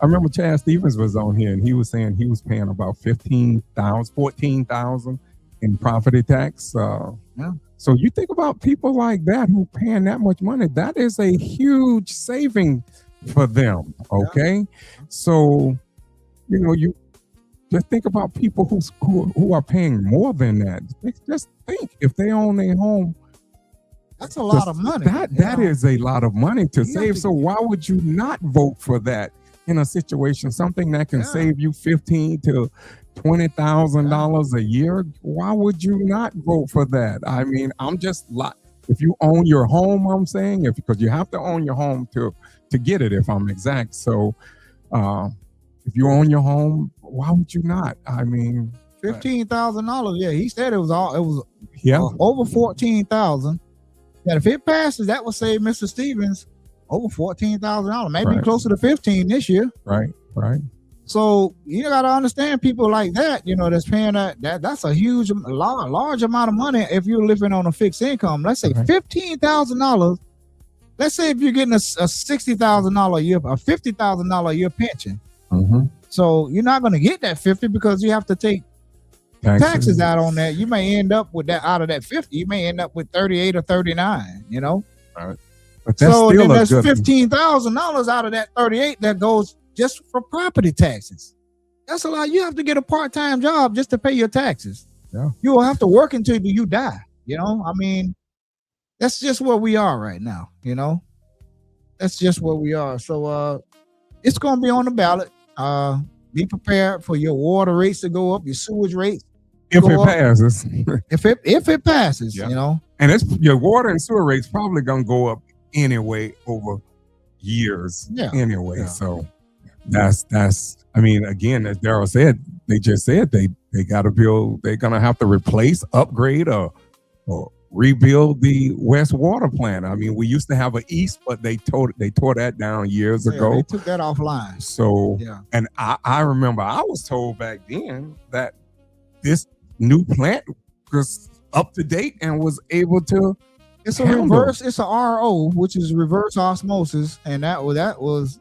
I remember Chad Stevens was on here and he was saying he was paying about 14,000 in property tax. Yeah. So you think about people like that who paying that much money, that is a huge saving for them. Okay. So, you know, you just think about people who are paying more than that. Just think if they own their home. That's a lot of money. That is a lot of money to You have save. to- So why would you not vote for that in a situation, something that can Yeah. save you $15,000 to $20,000 a year? Why would you not vote for that? I mean, if you own your home, I'm saying, because you have to own your home to get it, if I'm exact. So if you own your home, why would you not? I mean, $15,000. Yeah, he said it was yeah, over 14,000. And if it passes, that will save Mr. Stevens over $14,000, maybe Right. closer to 15 this year. right. So you got to understand people like that, you know, that's paying that's a large amount of money if you're living on a fixed income. Let's say Right. $15,000. Let's say if you're getting a $60,000 a year, a $50,000 a year pension. Mm-hmm. So you're not going to get that 50 because you have to take taxes out on that. You may end up with that out of that 50. You may end up with 38 or 39, you know? But that's So still then a there's good $15,000 out of that 38 that goes just for property taxes. That's a lot. You have to get a part-time job just to pay your taxes. Yeah. You will have to work until you die. You know, I mean, that's just where we are right now, you know? That's just where we are. So it's gonna be on the ballot. Be prepared for your water rates to go up, your sewage rates. if go it up. passes. If it passes, Yeah. you know. And it's your water and sewer rates probably gonna go up anyway over years. Yeah. Anyway, Yeah. so that's. I mean, again, as Daryl said, they just said they got to build. They're gonna have to replace, upgrade, or rebuild the West Water Plant. I mean, we used to have an East, but they tore that down years Yeah, ago. they took that offline. So, Yeah. and I remember I was told back then that this new plant was up to date and was able to. It's a handle. reverse. It's a RO, which is reverse osmosis, and that was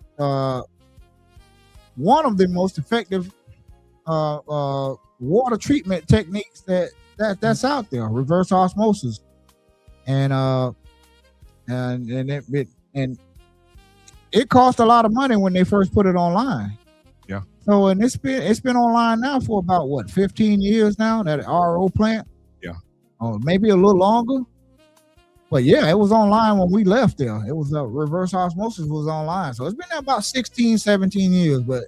one of the most effective water treatment techniques that's out there. Reverse osmosis, and and it cost a lot of money when they first put it online. Yeah. So and it's been online now for about what 15 years now, that RO plant. Yeah. Or maybe a little longer. But yeah, it was online when we left there. It was reverse osmosis was online. So it's been about 16, 17 years. But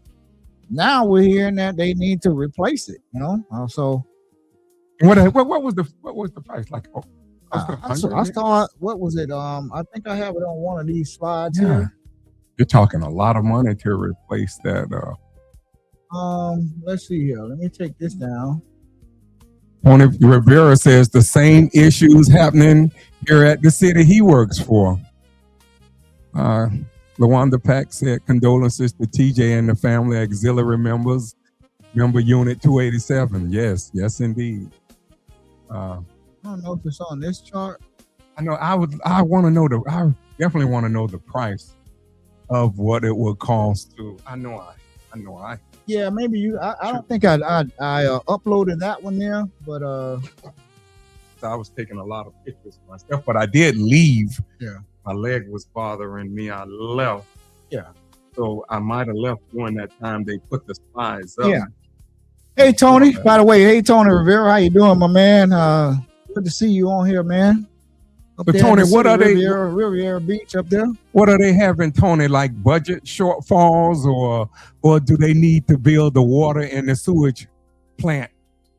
now we're hearing that they need to replace it, So what was the price? Like I saw what was it? I think I have it on one of these slides Yeah. here. You're talking a lot of money to replace that. Let's see here. Let me take this down. Tony Rivera says the same issues happening here at the city he works for. LaWanda Pack said condolences to TJ and the family, auxiliary members, member unit 287. Yes, indeed. I don't know if it's on this chart. I know. I want to know I definitely want to know the price of what it would cost to. I know. Yeah, maybe you. I don't think I uploaded that one there, but I was taking a lot of pictures of myself, but I did leave. Yeah, my leg was bothering me. I left. Yeah, so I might have left during that time they put the spies up. Yeah. Hey Tony, by the way, hey Tony Rivera, how you doing, my man? Good to see you on here, man. But Tony, what are they? Riviera Beach up there. What are they having, Tony? Like budget shortfalls, or do they need to build the water and the sewage plant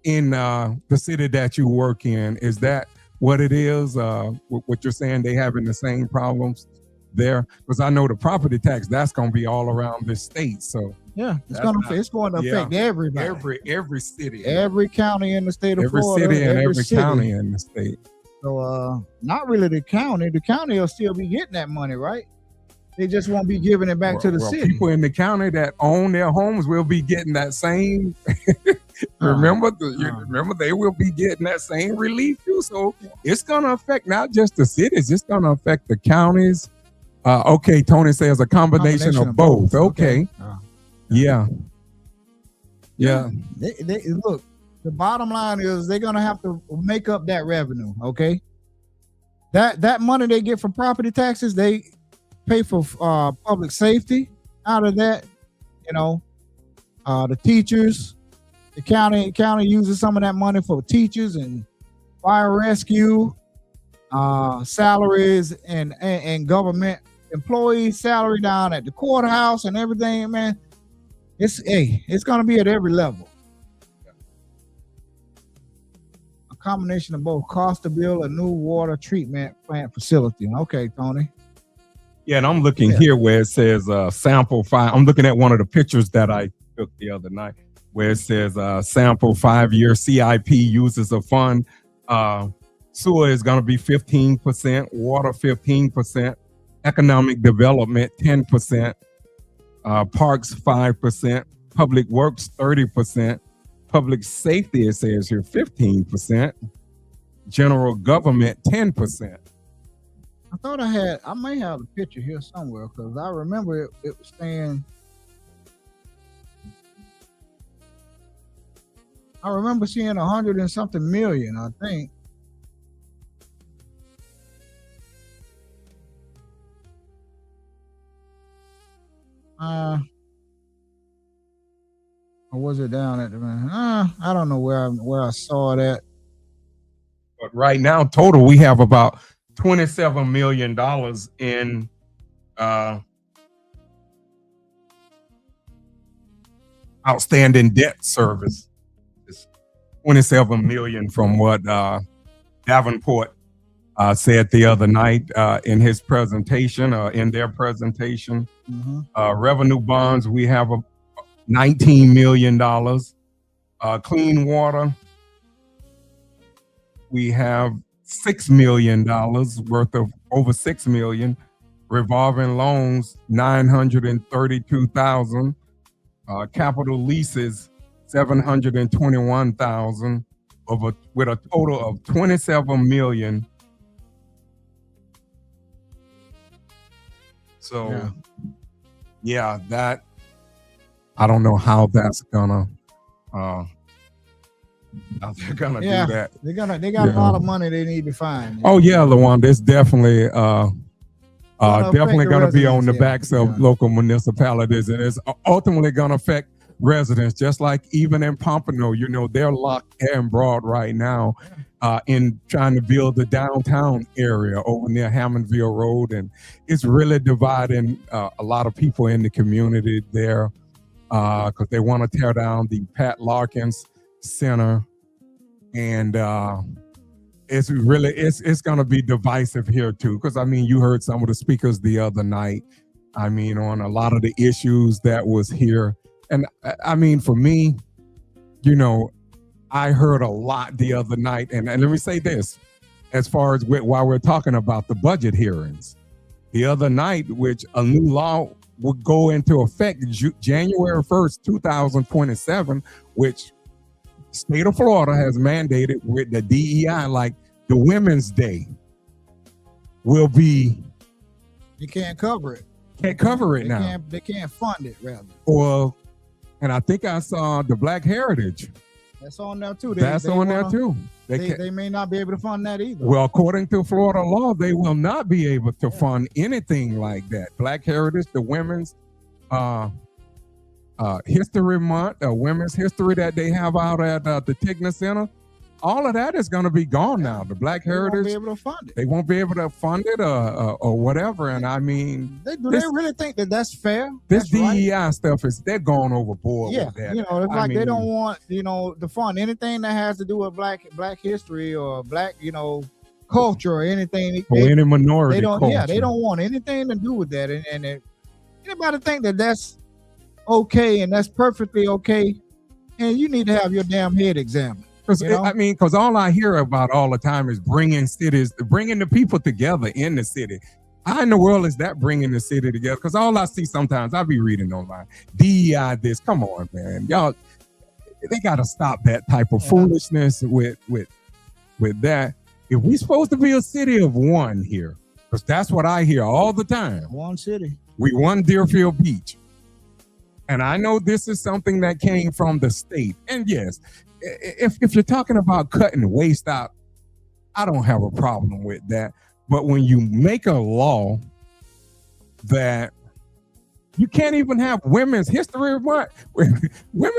in the city that you work in? Is that what it is? What you're saying, they having the same problems there? Because I know the property tax, that's going to be all around the state. So yeah, it's going to affect everybody. Every city, every county in the state of Florida, every city and every county in the state. So not really the county. The county will still be getting that money, right? They just won't be giving it back to the city. People in the county that own their homes will be getting that same. Remember, they will be getting that same relief too. So it's going to affect not just the cities; it's going to affect the counties. Okay, Tony says a combination of both. Okay. Yeah. They look. The bottom line is they're gonna have to make up that revenue. Okay. That money they get from property taxes, they pay for public safety out of that. The teachers, the county uses some of that money for teachers and fire rescue, salaries and government employees' salary down at the courthouse and everything. Man, it's gonna be at every level. Combination of both cost to build a new water treatment plant facility. Okay, Tony. Yeah, and I'm looking here where it says sample 5. I'm looking at one of the pictures that I took the other night where it says sample 5-year CIP uses a fund. Sewer is going to be 15%, water 15%, economic development 10%, parks 5%, public works 30%. Public safety, it says here, 15%. General government, 10%. I thought I may have a picture here somewhere because I remember it was saying. I remember seeing 100 and something million, I think. Or was it down at the I don't know where I saw that. But right now, total, we have about $27 million in outstanding debt service. It's $27 million from what Davenport said the other night in his presentation, in their presentation. Mm-hmm. Revenue bonds, we have $19 million. Clean water, we have $6 million worth of over $6 million. Revolving loans, $932,000. Capital leases, $721,000. With a total of $27 million. So, yeah, that. I don't know how that's gonna how they're gonna do that. They got a lot of money they need to find. Oh yeah, LaWanda, it's definitely definitely going to be on the backs of Yeah. local municipalities, and it's ultimately going to affect residents, just like even in Pompano, you know, they're locked and broad right now in trying to build the downtown area over near Hammondville Road, and it's really dividing a lot of people in the community there because they want to tear down the Pat Larkins Center, and it's going to be divisive here too, because I mean, you heard some of the speakers the other night, I mean, on a lot of the issues that was here. And I mean, for me, you know, I heard a lot the other night, and let me say this, as far as while we're talking about the budget hearings, the other night, which a new law would go into effect January 1st, 2027, which state of Florida has mandated with the DEI, like the Women's Day will be. You can't cover it. Can't cover it now. They can't fund it, rather. Or, and I think I saw the Black Heritage. That's on there too. That's on there too. They may not be able to fund that either. Well, according to Florida law, they will not be able to fund anything like that. Black Heritage, the Women's History Month, Women's History that they have out at the Tigner Center, all of that is going to be gone now. The Black Heritage, they won't be able to fund it. They won't be able to fund it or whatever. And I mean, they really think that that's fair? This that's DEI right? stuff they're going overboard with that. You know, it's like they don't want, you know, to fund anything that has to do with black history or black, you know, culture or anything. Or any minority culture. Yeah, they don't want anything to do with that. And anybody think that that's okay and that's perfectly okay, and you need to have your damn head examined. Because all I hear about all the time is bringing the people together in the city. How in the world is that bringing the city together? Because all I see sometimes, I be reading online, DEI this, come on, man. Y'all, they got to stop that type of foolishness with that. If we supposed to be a city of one here, because that's what I hear all the time. One city. We won Deerfield Beach. And I know this is something that came from the state. And yes, if you're talking about cutting waste out, I don't have a problem with that. But when you make a law that you can't even have Women's History Month, Women's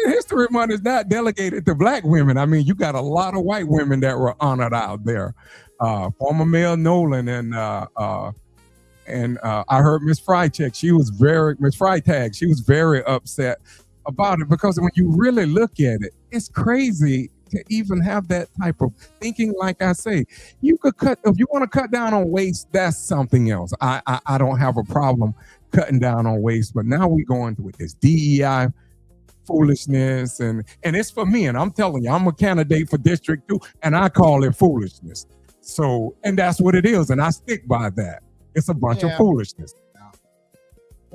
History Month is not delegated to Black women. I mean, you got a lot of white women that were honored out there. Former Mayor Nolan and I heard Miss Freitag, she was very upset about it, because when you really look at it, it's crazy to even have that type of thinking. Like I say, you could if you want to cut down on waste, that's something else. I don't have a problem cutting down on waste, but now we going with this DEI foolishness, and it's for me, and I'm telling you, I'm a candidate for District 2, and I call it foolishness. So, and that's what it is, and I stick by that. It's a bunch of foolishness.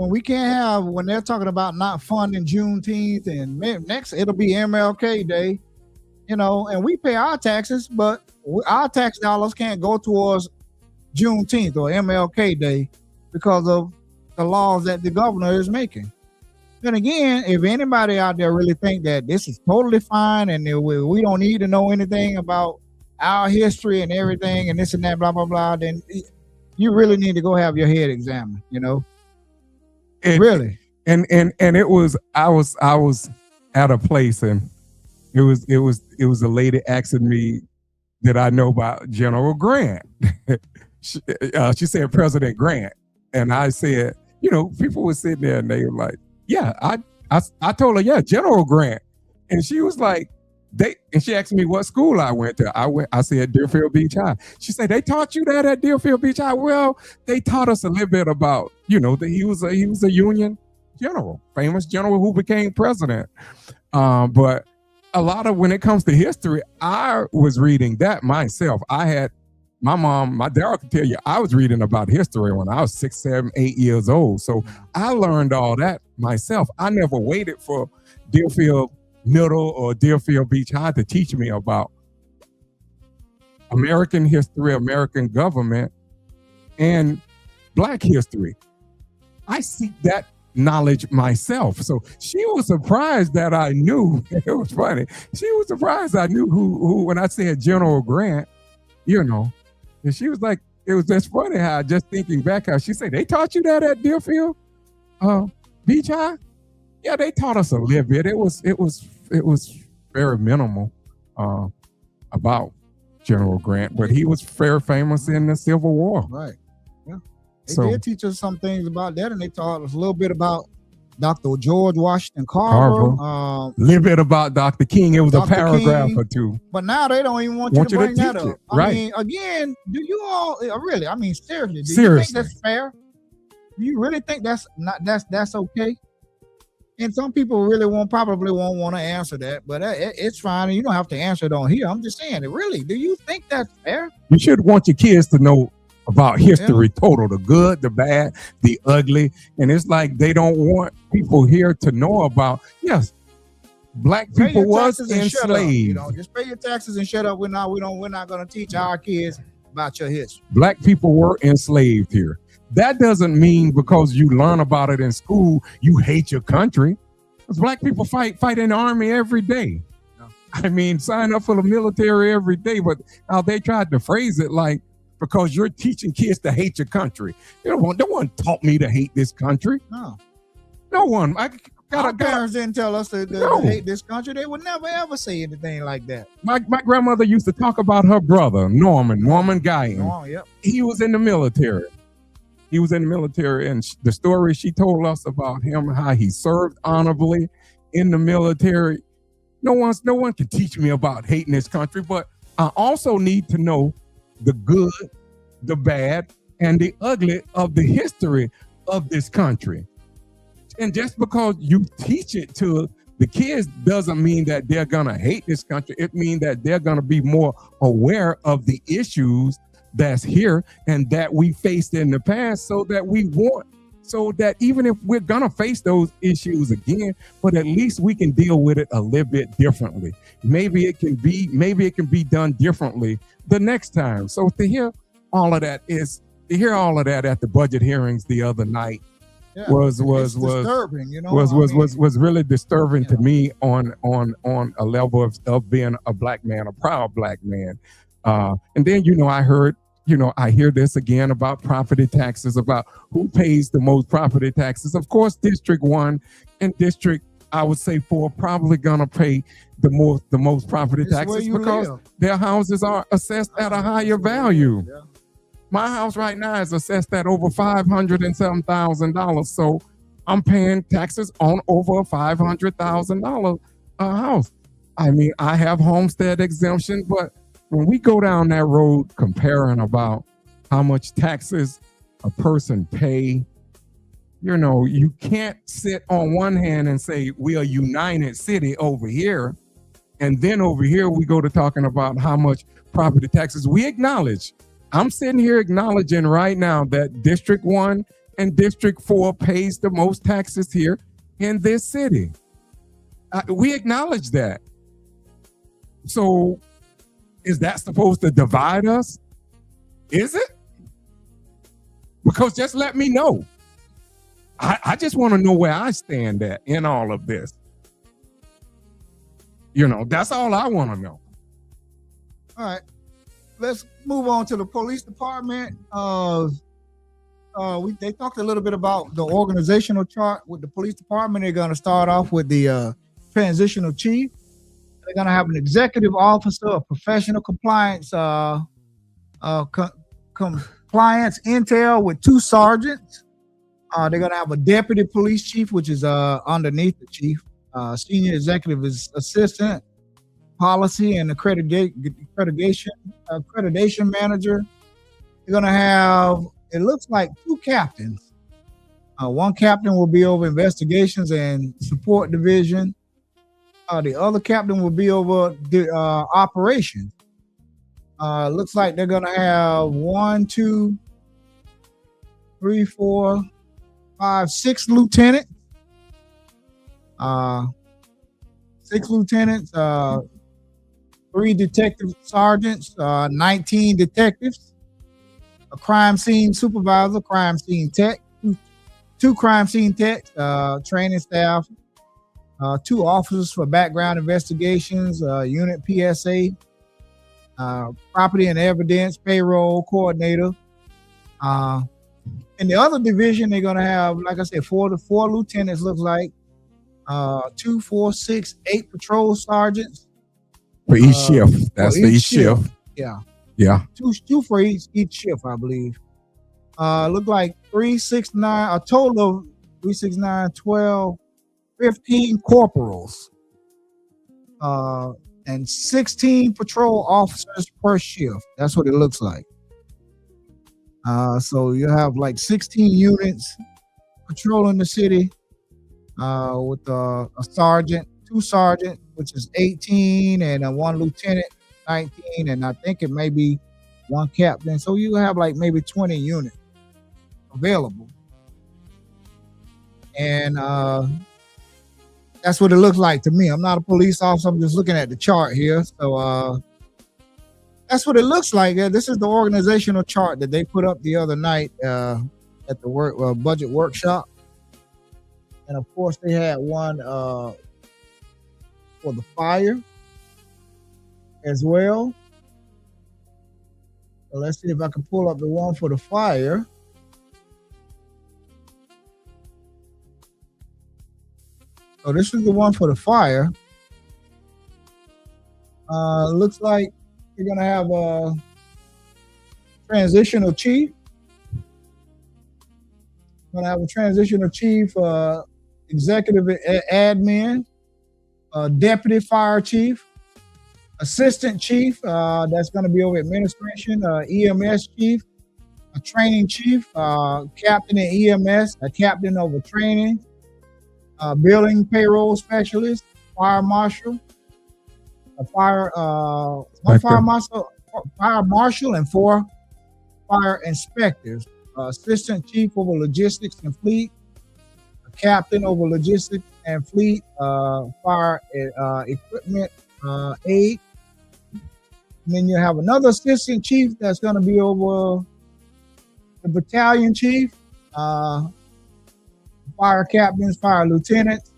When they're talking about not funding Juneteenth, and next it'll be MLK Day, you know, and we pay our taxes, but our tax dollars can't go towards Juneteenth or MLK Day because of the laws that the governor is making. Then again, if anybody out there really think that this is totally fine and we don't need to know anything about our history and everything and this and that, blah, blah, blah, then you really need to go have your head examined, you know? Really. And it was, I was at a place, and it was a lady asking me, did I know about General Grant? She said President Grant. And I said, you know, people were sitting there and they were like, yeah, I told her, yeah, General Grant. And she was like, and she asked me what school I went to. I said Deerfield Beach High. She said, they taught you that at Deerfield Beach High? Well, they taught us a little bit about, you know, that he was a Union general, famous general who became president. But a lot of, when it comes to history, I was reading that myself. I had my mom, my dad could tell you, I was reading about history when I was 6, 7, 8 years old. So I learned all that myself. I never waited for Deerfield Middle or Deerfield Beach High to teach me about American history, American government, and Black history. I seek that knowledge myself. So she was surprised that I knew. It was funny. She was surprised I knew who when I said General Grant, you know, and she was like, it was just funny how just thinking back how she said, they taught you that at Deerfield? Beach High? Yeah, they taught us a little bit. It was very minimal about General Grant, but he was very famous in the Civil War. Right. Yeah. They did teach us some things about that, and they taught us a little bit about Dr. George Washington Carver. A little bit about Dr. King. It was Dr. a paragraph or two. But now they don't even want you to bring that up. Right. I mean, again, do you all really? I mean, seriously, do seriously. You think that's fair? Do you really think that's okay? And some people probably won't want to answer that, but it's fine. You don't have to answer it on here. I'm just saying, really, do you think that's fair? You should want your kids to know about history, total, the good, the bad, the ugly. And it's like they don't want people here to know about, yes, black people was enslaved. Just pay your taxes and shut up. We're not going to teach our kids about your history. Black people were enslaved here. That doesn't mean because you learn about it in school, you hate your country. Because black people fight in the army every day. No. I mean, sign up for the military every day. But how they tried to phrase it like, because you're teaching kids to hate your country. No one taught me to hate this country. No one. Our parents didn't tell us to hate this country. They would never, ever say anything like that. My grandmother used to talk about her brother, Norman Guyon. Oh, yep. He was in the military. And the story she told us about him, how he served honorably in the military. No one can teach me about hating this country, but I also need to know the good, the bad, and the ugly of the history of this country. And just because you teach it to the kids doesn't mean that they're gonna hate this country. It means that they're gonna be more aware of the issues that's here and that we faced in the past, so that even if we're gonna face those issues again, but at least we can deal with it a little bit differently. Maybe it can be done differently the next time. So to hear all of that at the budget hearings the other night was disturbing, was really disturbing to me on a level of being a black man, a proud black man. And then, I hear this again about property taxes, about who pays the most property taxes. Of course, District 1 and District, I would say 4, probably gonna pay the most property taxes because their houses are assessed at a higher value. Yeah. My house right now is assessed at over $507,000. So I'm paying taxes on over a $500,000 house. I mean, I have homestead exemption, but when we go down that road comparing about how much taxes a person pay, you can't sit on one hand and say we are united city over here, and then over here we go to talking about how much property taxes we acknowledge. I'm sitting here acknowledging right now that District 1 and District 4 pays the most taxes here in this city. We acknowledge that. So is that supposed to divide us? Is it? Because just let me know. I just want to know where I stand at in all of this. That's all I want to know. All right. Let's move on to the police department. They talked a little bit about the organizational chart with the police department. They're going to start off with the transitional chief. They're going to have an executive officer, a professional compliance compliance intel with 2 sergeants. They're going to have a deputy police chief, which is underneath the chief, senior executive assistant, policy and accreditation manager. You're going to have, it looks like, 2 captains. One captain will be over investigations and support division. The other captain will be over the operations. Looks like they're going to have 6 lieutenants. 6 lieutenants, 3 detective sergeants, 19 detectives, a crime scene supervisor, crime scene tech, 2 crime scene techs, training staff, 2 officers for background investigations, unit PSA, property and evidence, payroll coordinator, In the other division, they're gonna have, like I said, four lieutenants. Looks like 2, 4, 6, 8 patrol sergeants For each shift. That's for each shift. Yeah, Yeah. two for each shift, I believe. Look like 3, 6, 9, a total of 3, 6, 9, 12, 15 corporals, and 16 patrol officers per shift. That's what it looks like. So you have like 16 units patrolling the city, with a sergeant, 2 sergeants, which is 18, and 1 lieutenant, 19, and I think it may be 1 captain. So you have like maybe 20 units available. And that's what it looks like to me. I'm not a police officer. I'm just looking at the chart here. So that's what it looks like. This is the organizational chart that they put up the other night at the budget workshop. And of course, they had one for the fire as well. So let's see if I can pull up the one for the fire. So this is the one for the fire. Looks like you're gonna have a transitional chief. Gonna have a transitional chief, executive admin, deputy fire chief, assistant chief, that's going to be over administration, EMS chief, a training chief, captain in EMS, a captain over training, billing payroll specialist, fire marshal, one fire marshal, and 4 fire inspectors, assistant chief over logistics and fleet, a captain over logistics and fleet, fire equipment aid. And then you have another assistant chief that's going to be over the battalion chief, fire captains, fire lieutenants,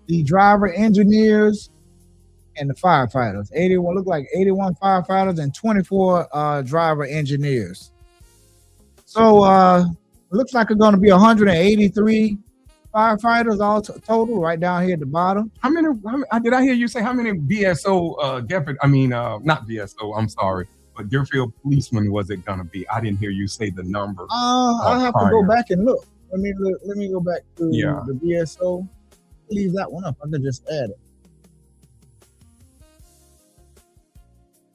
the driver engineers, and the firefighters. 81 look like 81 firefighters and 24 driver engineers. So it looks like it's going to be 183 firefighters all total, right down here at the bottom. How many did I hear you say? How many BSO deputy? I mean, not BSO. I'm sorry, but Deerfield policemen was it going to be? I didn't hear you say the number. I'll have to go back and look. Let me go back to the BSO. Leave that one up. I could just add it.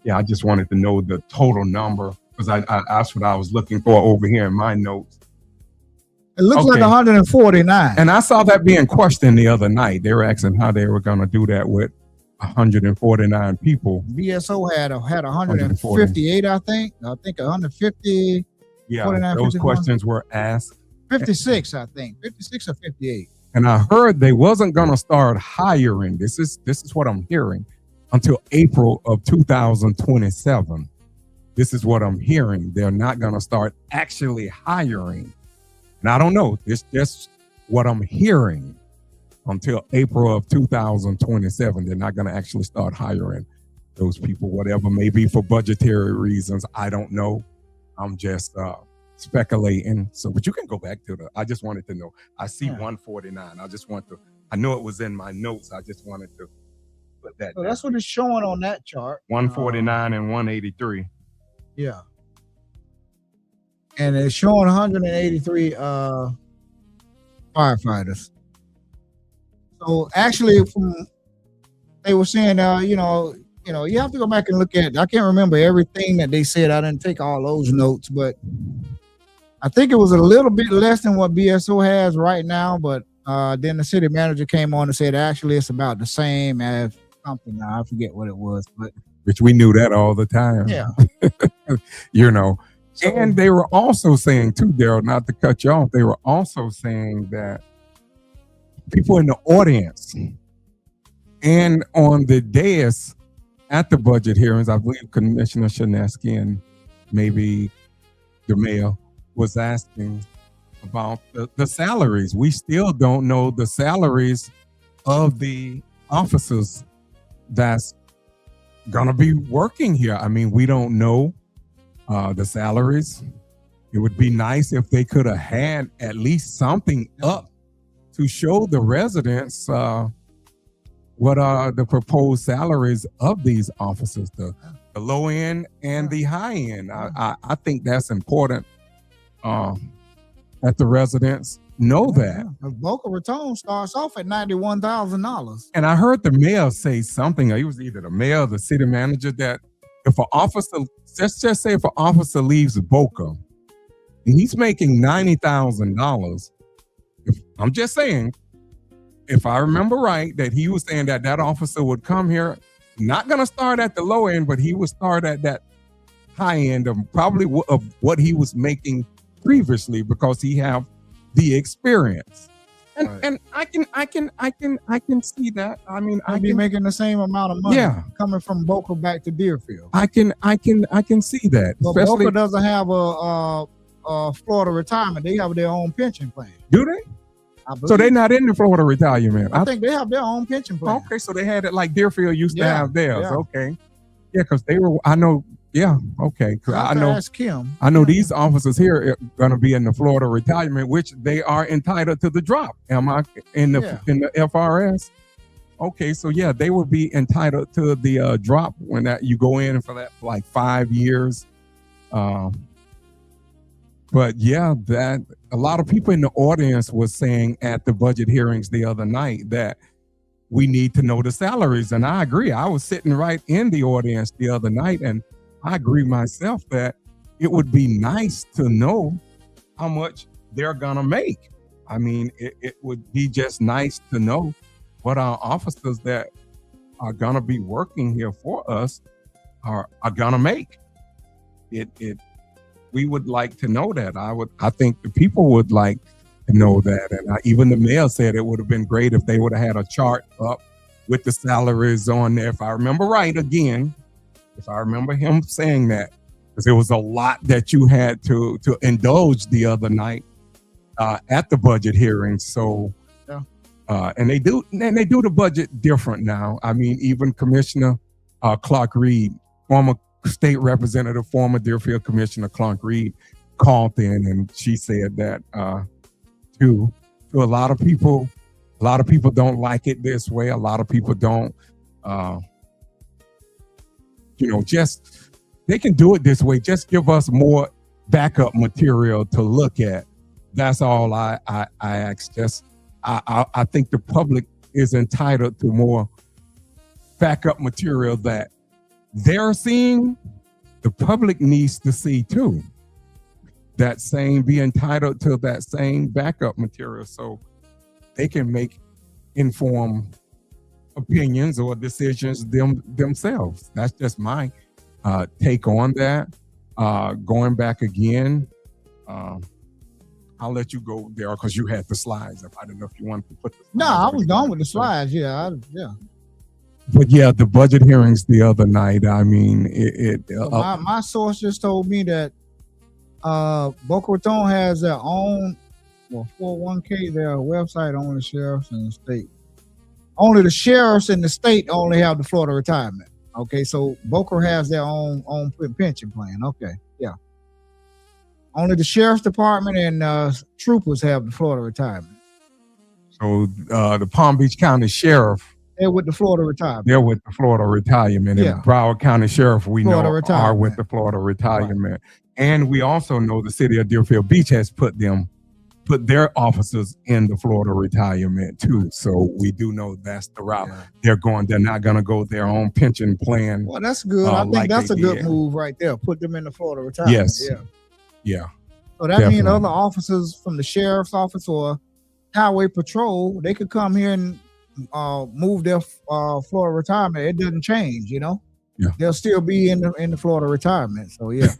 Yeah, I just wanted to know the total number because that's what I was looking for over here in my notes. It looks like 149. And I saw that being questioned the other night. They were asking how they were going to do that with 149 people. BSO had 158, I think. I think 150. Yeah, those 51. Questions were asked. 56, I think. 56 or 58. And I heard they wasn't going to start hiring. This is what I'm hearing until April of 2027. This is what I'm hearing. They're not going to start actually hiring. And I don't know. It's just what I'm hearing until April of 2027. They're not going to actually start hiring those people, whatever may be for budgetary reasons. I don't know. I'm just speculating. So, but you can go back to I just wanted to know. I see 149. I know it was in my notes. I just wanted to put that down. That's what it's showing on that chart. 149 and 183. Yeah. And it's showing 183 firefighters. So actually, they were saying, you have to go back and look at. I can't remember everything that they said. I didn't take all those notes, but I think it was a little bit less than what BSO has right now. But then the city manager came on and said, actually, it's about the same as something. Now I forget what it was, but which we knew that all the time. Yeah, So, and they were also saying too, Daryl, not to cut you off, they were also saying that people in the audience and on the dais at the budget hearings, I believe Commissioner Shinesky and maybe the mayor was asking about the salaries. We still don't know the salaries of the officers that's going to be working here. I mean, we don't know the salaries. it would be nice if they could have had at least something up to show the residents what are the proposed salaries of these officers, the low end and the high end. I think that's important that the residents know that. Boca Raton starts off at $91,000. And I heard the mayor say something, or he was either the mayor or the city manager, that if an officer, let's just say if an officer leaves Boca and he's making $90,000, I'm just saying, if I remember right, that he was saying that that officer would come here, not going to start at the low end, but he would start at that high end of probably of what he was making previously, because he have the experience. And Right. and I can see that. I mean, I I'd be can making the same amount of money Yeah. coming from Boca back to Deerfield. I can see that. But Especially, Boca doesn't have a Florida retirement. They have their own pension plan. do they? I So believe. they're not in the Florida retirement. I think they have their own pension plan. Okay, so they had it like Deerfield used to Yeah, have theirs. yeah. Okay, yeah, because they were. I know. Yeah. Okay. 'Cause I I know. Ask Kim. I know these officers here are going to be in the Florida retirement, which they are entitled to the drop. Am I in the Yeah. in the FRS? Okay, so yeah, they will be entitled to the drop when that you go in for that like 5 years. But yeah, that a lot of people in the audience was saying at the budget hearings the other night that we need to know the salaries, and I agree. I was sitting right in the audience the other night, and I agree myself that it would be nice to know how much they're gonna make. I mean, it would be just nice to know what our officers that are gonna be working here for us are gonna make. We would like to know that. I think the people would like to know that. And even the mayor said it would have been great if they would have had a chart up with the salaries on there. If I remember right, again, if I remember him saying that, because there was a lot that you had to indulge the other night at the budget hearing. So, Yeah. And they do the budget different now. I mean, even Commissioner Clark Reed, former state representative, former Deerfield Commissioner Clark Reed, called in, and she said that to a lot of people don't like it this way. A lot of people don't. Just they can do it this way. Just give us more backup material to look at. That's all I ask. I think the public is entitled to more backup material that they're seeing. The public needs to see too. Be entitled to that same backup material so they can make informed opinions or decisions themselves. That's just my take on that. Going back again, I'll let you go there because you had the slides up. I don't know if you wanted to put the No, slides I up was again. done with the slides. Yeah. But yeah, the budget hearings the other night, I mean, So my source just told me that Boca Raton has their own 401k, their website, only sheriffs in the state. Only the sheriffs in the state only have the Florida retirement. Okay, so Boca has their own pension plan. Okay, yeah. Only the sheriff's department and troopers have the Florida retirement. So the Palm Beach County Sheriff, They're with the Florida retirement. they're with the Florida retirement, Yeah. and Broward County Sheriff, we Florida know, are retirement. with the Florida retirement. And we also know the city of Deerfield Beach has put their officers in the Florida retirement too. So we do know that's the route Yeah. they're going. They're not going to go their own pension plan. Well, that's good. I think like that's they a good did. move right there. Put them in the Florida retirement. Yes. Yeah. Yeah. So that means Definitely. other officers from the sheriff's office or highway patrol, they could come here and move their Florida retirement. It doesn't change, you know. Yeah. They'll still be in the Florida retirement. So yeah.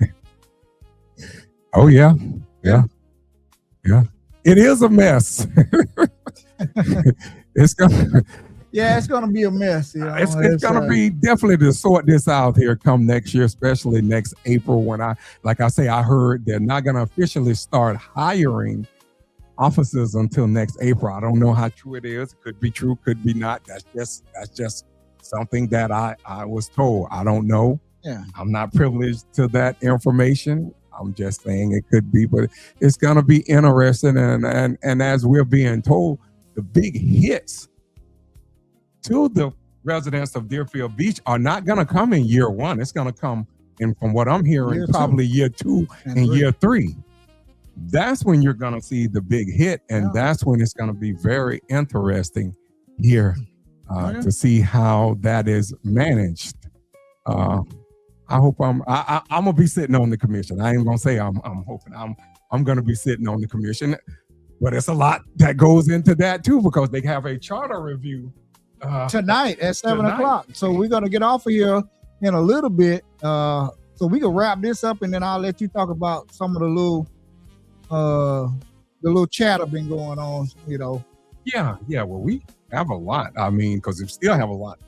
Oh yeah. Yeah. Yeah. It is a mess. It's gonna Yeah, it's gonna be a mess. You know? it's gonna be definitely to sort this out here come next year, especially next April when I heard they're not gonna officially start hiring officers until next April. I don't know how true it is. It could be true, could be not. That's just something that I was told. I don't know. Yeah. I'm not privileged to that information. I'm just saying it could be, but it's going to be interesting. And as we're being told, the big hits to the residents of Deerfield Beach are not going to come in year one. It's going to come in, from what I'm hearing, probably year 2 and year 3. That's when you're going to see the big hit, and that's when it's going to be very interesting here to see how that is managed. I hope I'm gonna be sitting on the commission. I ain't gonna say I'm hoping I'm gonna be sitting on the commission, but it's a lot that goes into that too, because they have a charter review tonight at 7 o'clock. So we're gonna get off of here in a little bit, so we can wrap this up, and then I'll let you talk about some of the little chatter been going on. You know. Yeah. Well, we have a lot. I mean, because we still have a lot.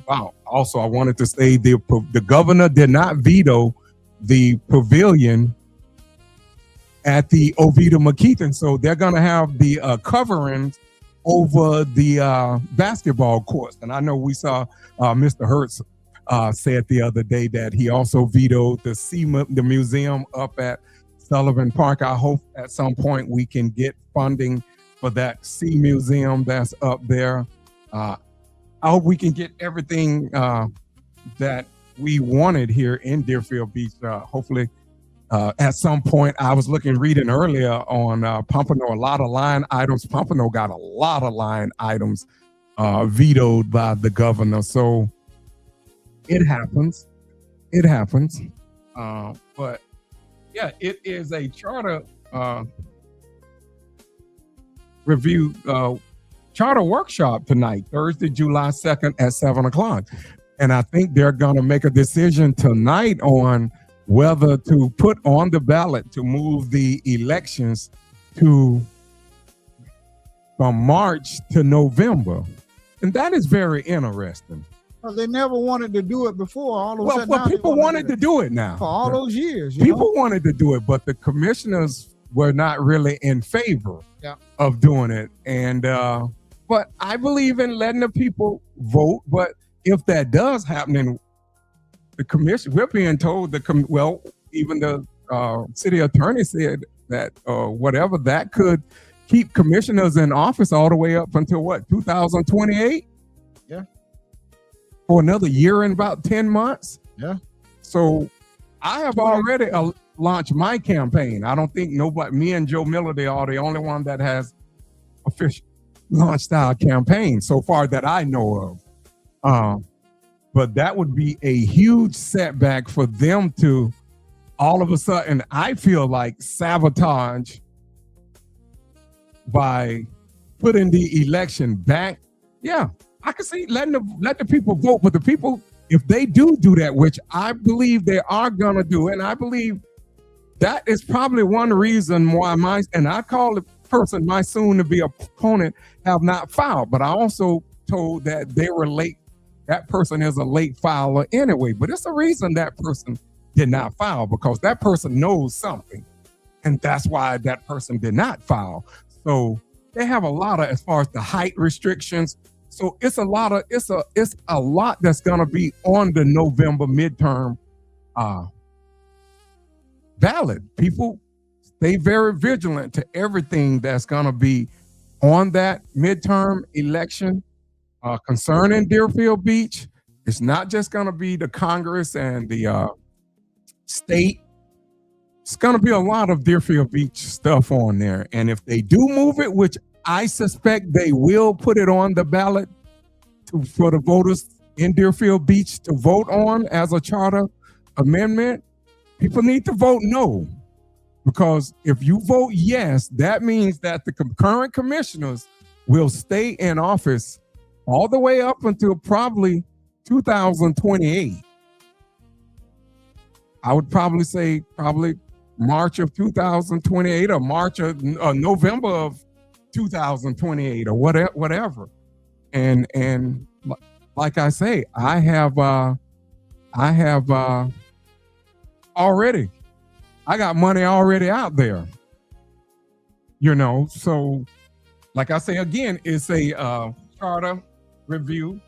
Wow. Also, I wanted to say the governor did not veto the pavilion at the Oviedo McKeithen. So they're going to have the coverings over the basketball courts. And I know we saw Mr. Hertz said the other day that he also vetoed the museum up at Sullivan Park. I hope at some point we can get funding for that Sea Museum that's up there. I hope we can get everything that we wanted here in Deerfield Beach. Hopefully, at some point, I was reading earlier on Pompano, a lot of line items. Pompano got a lot of line items vetoed by the governor. So it happens. But yeah, it is a charter review charter workshop tonight, Thursday, July 2nd at 7 o'clock. And I think they're going to make a decision tonight on whether to put on the ballot to move the elections from March to November. And that is very interesting. Well, they never wanted to do it before. Well, people wanted to do it now. For all those years. People wanted to do it, but the commissioners were not really in favor of doing it. And but I believe in letting the people vote. But if that does happen, then the commission, we're being told even the city attorney said that whatever, that could keep commissioners in office all the way up until 2028? Yeah. For another year and about 10 months? Yeah. So I have already launched my campaign. I don't think me and Joe Miller, they are the only one that has officially launched our campaign so far that I know of. But that would be a huge setback for them to all of a sudden, I feel like, sabotage by putting the election back. Yeah, I can see let the people vote, but the people, if they do that, which I believe they are gonna do, and I believe that is probably one reason why I call the person my soon-to-be opponent have not filed, but I also told that they were late. That person is a late filer anyway, but it's a reason that person did not file, because that person knows something, and that's why that person did not file. So they have a lot of, as far as the height restrictions. So it's a lot that's gonna be on the November midterm ballot. People stay very vigilant to everything that's gonna be on that midterm election concerning Deerfield Beach. It's not just gonna be the Congress and the state. It's gonna be a lot of Deerfield Beach stuff on there. And if they do move it, which I suspect they will put it on the ballot for the voters in Deerfield Beach to vote on as a charter amendment, people need to vote no. Because if you vote yes, that means that the current commissioners will stay in office all the way up until probably 2028. I would probably say March of 2028 or March or November of 2028 or whatever. And like I say, I have already, I got money already out there, so like I say, again, it's a charter review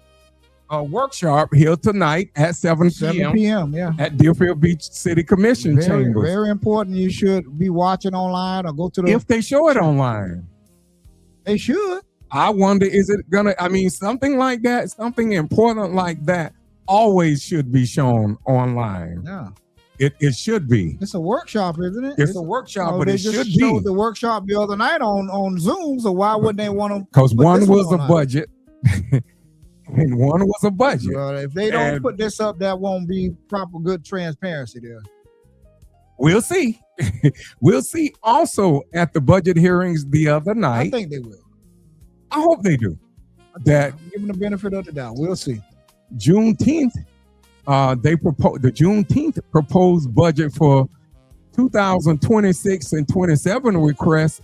a workshop here tonight at 7 7 p.m. p.m. Yeah. at Deerfield Beach City Commission Very, chambers. very important. You should be watching online or go to the. If they show it online, They should. I wonder, is it gonna? I mean, something like that, something important like that, always should be shown online. Yeah. It should be. It's a workshop, isn't it? It's a workshop, but they it just should showed be. the workshop the other night on Zoom. So why wouldn't they want to? Because put one this was a online? budget, and one was a budget. Well, if they don't And- put this up, that won't be proper good transparency there. We'll see. We'll see. Also, at the budget hearings the other I night, think they will. I hope they do. That Give them the benefit of the doubt. We'll see. Juneteenth, they propose the Juneteenth proposed budget for 2026 and 27 request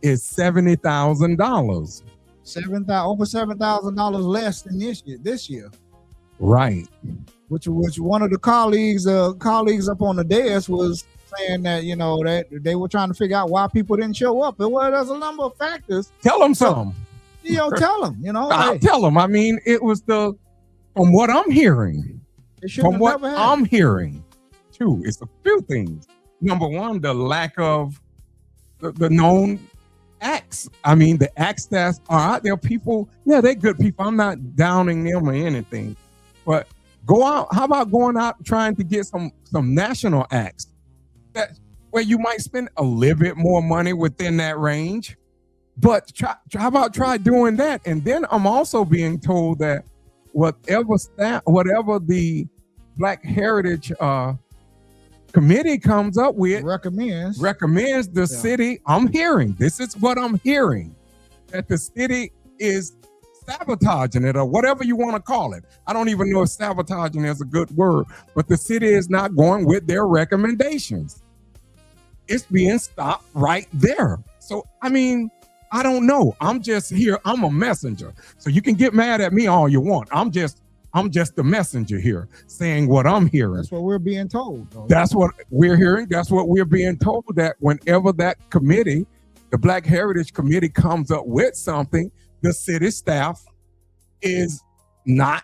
is $70,000. Over $7,000 less than this year. Right. Which one of the colleagues up on the desk was saying that that they were trying to figure out why people didn't show up. And well, there's a number of factors. Tell them something. Tell them. I'll tell them. I mean, it was from what I'm hearing. They shouldn't From have what never had. I'm hearing, too, it's a few things. Number one, the lack of the known acts. I mean, the acts that are out there, people, yeah, they're good people. I'm not downing them or anything. But go out. How about going out trying to get some national acts where you might spend a little bit more money within that range? But how about try doing that? And then I'm also being told that whatever the Black Heritage Committee comes up with recommends the city. I'm hearing, this is what I'm hearing, that the city is sabotaging it, or whatever you want to call it. I don't even know if sabotaging is a good word, but the city is not going with their recommendations. It's being stopped right there. So, I mean, I don't know. I'm just here. I'm a messenger. So you can get mad at me all you want. I'm just the messenger here saying what I'm hearing. That's what we're being told. That's what we're hearing. That's what we're being told, that whenever that committee, the Black Heritage Committee, comes up with something, the city staff is not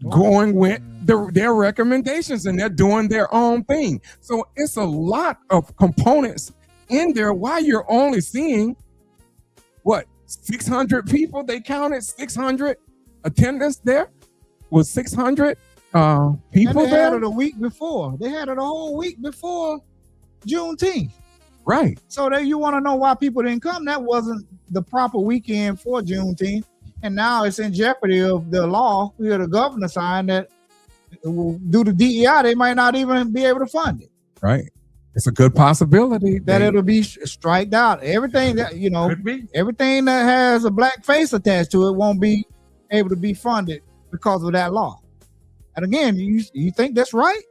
going with their recommendations, and they're doing their own thing. So it's a lot of components in there. Why you're only seeing 600 people? They counted 600 attendance there. Was 600 people they there? had it a week before. They had it a whole week before Juneteenth. Right. So you want to know why people didn't come? That wasn't the proper weekend for Juneteenth, and now it's in jeopardy of the law. We had the governor sign that due to DEI, they might not even be able to fund it. Right. It's a good possibility that it'll be striked out. Everything that could be. Everything that has a black face attached to it won't be able to be funded because of that law. And again, you think that's right?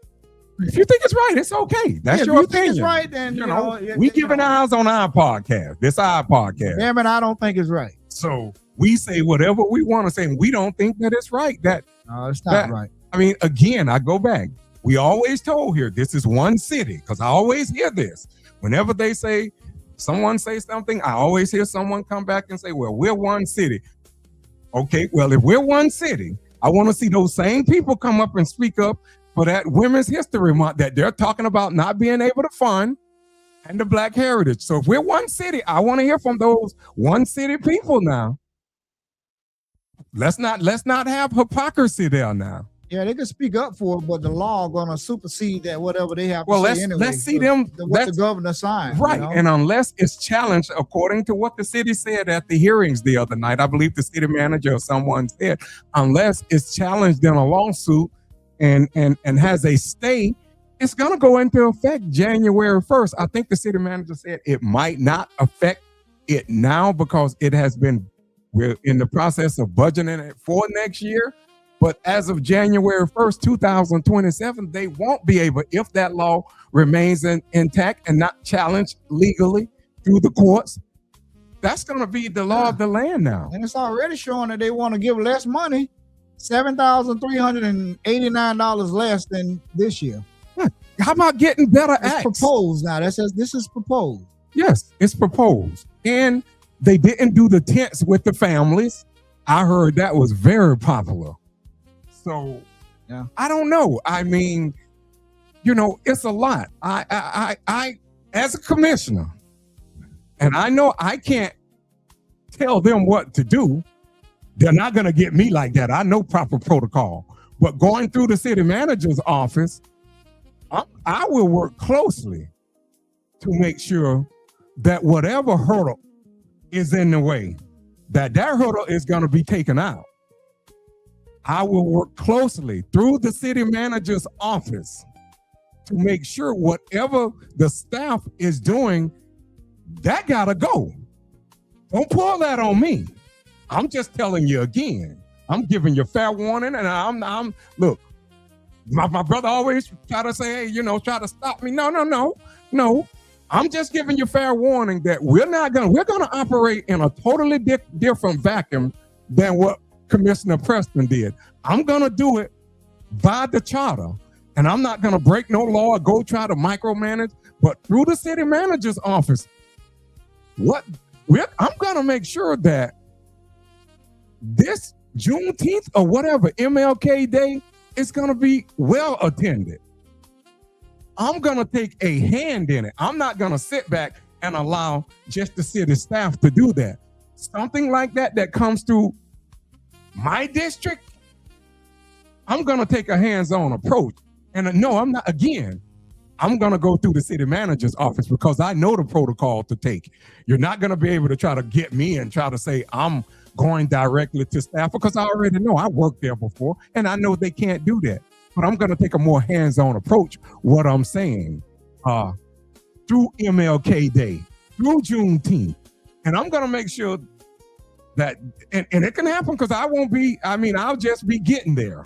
If you think it's right, it's okay. That's your opinion. Think it's right, then we giving ours on our podcast. This our podcast. Damn it, I don't think it's right. So we say whatever we want to say, and we don't think that it's right. It's not right. I mean, again, I go back. We always told here, this is one city, because I always hear this. Whenever someone say something, I always hear someone come back and say, well, we're one city. Okay, well, if we're one city, I want to see those same people come up and speak up for that Women's History Month that they're talking about not being able to fund, and the Black Heritage. So if we're one city, I want to hear from those one city people now. Let's not have hypocrisy there now. Yeah, they can speak up for it, but the law gonna supersede that whatever they have to say anyway. Let's see them. What the governor signed. Right, and unless it's challenged, according to what the city said at the hearings the other night, I believe the city manager or someone said, unless it's challenged in a lawsuit and has a stay, it's gonna go into effect January 1st. I think the city manager said it might not affect it now because we're in the process of budgeting it for next year. But as of January 1st, 2027, they won't be able, if that law remains intact and not challenged legally through the courts, that's going to be the law of the land now. And it's already showing that they want to give less money, $7,389 less than this year. How about getting better acts? It's proposed now. This is proposed. Yes, it's proposed. And they didn't do the tents with the families. I heard that was very popular. So Yeah. I don't know. I mean, you know, it's a lot. I as a commissioner, and I know I can't tell them what to do. They're not going to get me like that. I know proper protocol. But going through the city manager's office, I will work closely to make sure that whatever hurdle is in the way, that hurdle is going to be taken out. I will work closely through the city manager's office to make sure whatever the staff is doing, that got to go. Don't pull that on me. I'm just telling you again. I'm giving you fair warning, and I'm look. My brother always try to say, hey, you know, try to stop me. No. I'm just giving you fair warning that we're gonna operate in a totally different vacuum than what Commissioner Preston did. I'm gonna do it by the charter, and I'm not gonna break no law or go try to micromanage. But through the city manager's office, I'm gonna make sure that this Juneteenth or whatever MLK Day is gonna be well attended. I'm gonna take a hand in it. I'm not gonna sit back and allow just the city staff to do that. Something like that comes through my district, I'm gonna take a hands-on approach. And no, I'm not, again, I'm gonna go through the city manager's office because I know the protocol to take. You're not gonna be able to try to get me and try to say I'm going directly to staff because I already know I worked there before and I know they can't do that. But I'm gonna take a more hands-on approach, what I'm saying, through MLK Day, through Juneteenth. And I'm gonna make sure that, and it can happen because I'll just be getting there.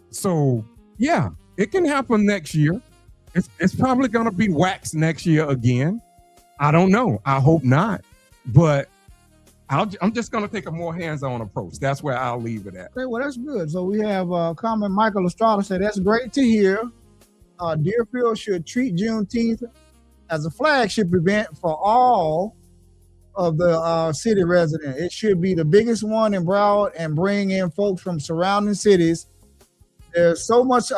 So yeah, it can happen next year. It's probably gonna be waxed next year again. I don't know, I hope not. But I'm just going to take a more hands-on approach. That's where I'll leave it at. Okay, well, that's good. So we have comment Michael Estrada said, that's great to hear. Deerfield should treat Juneteenth as a flagship event for all of the city residents. It should be the biggest one in Broward and bring in folks from surrounding cities. There's so much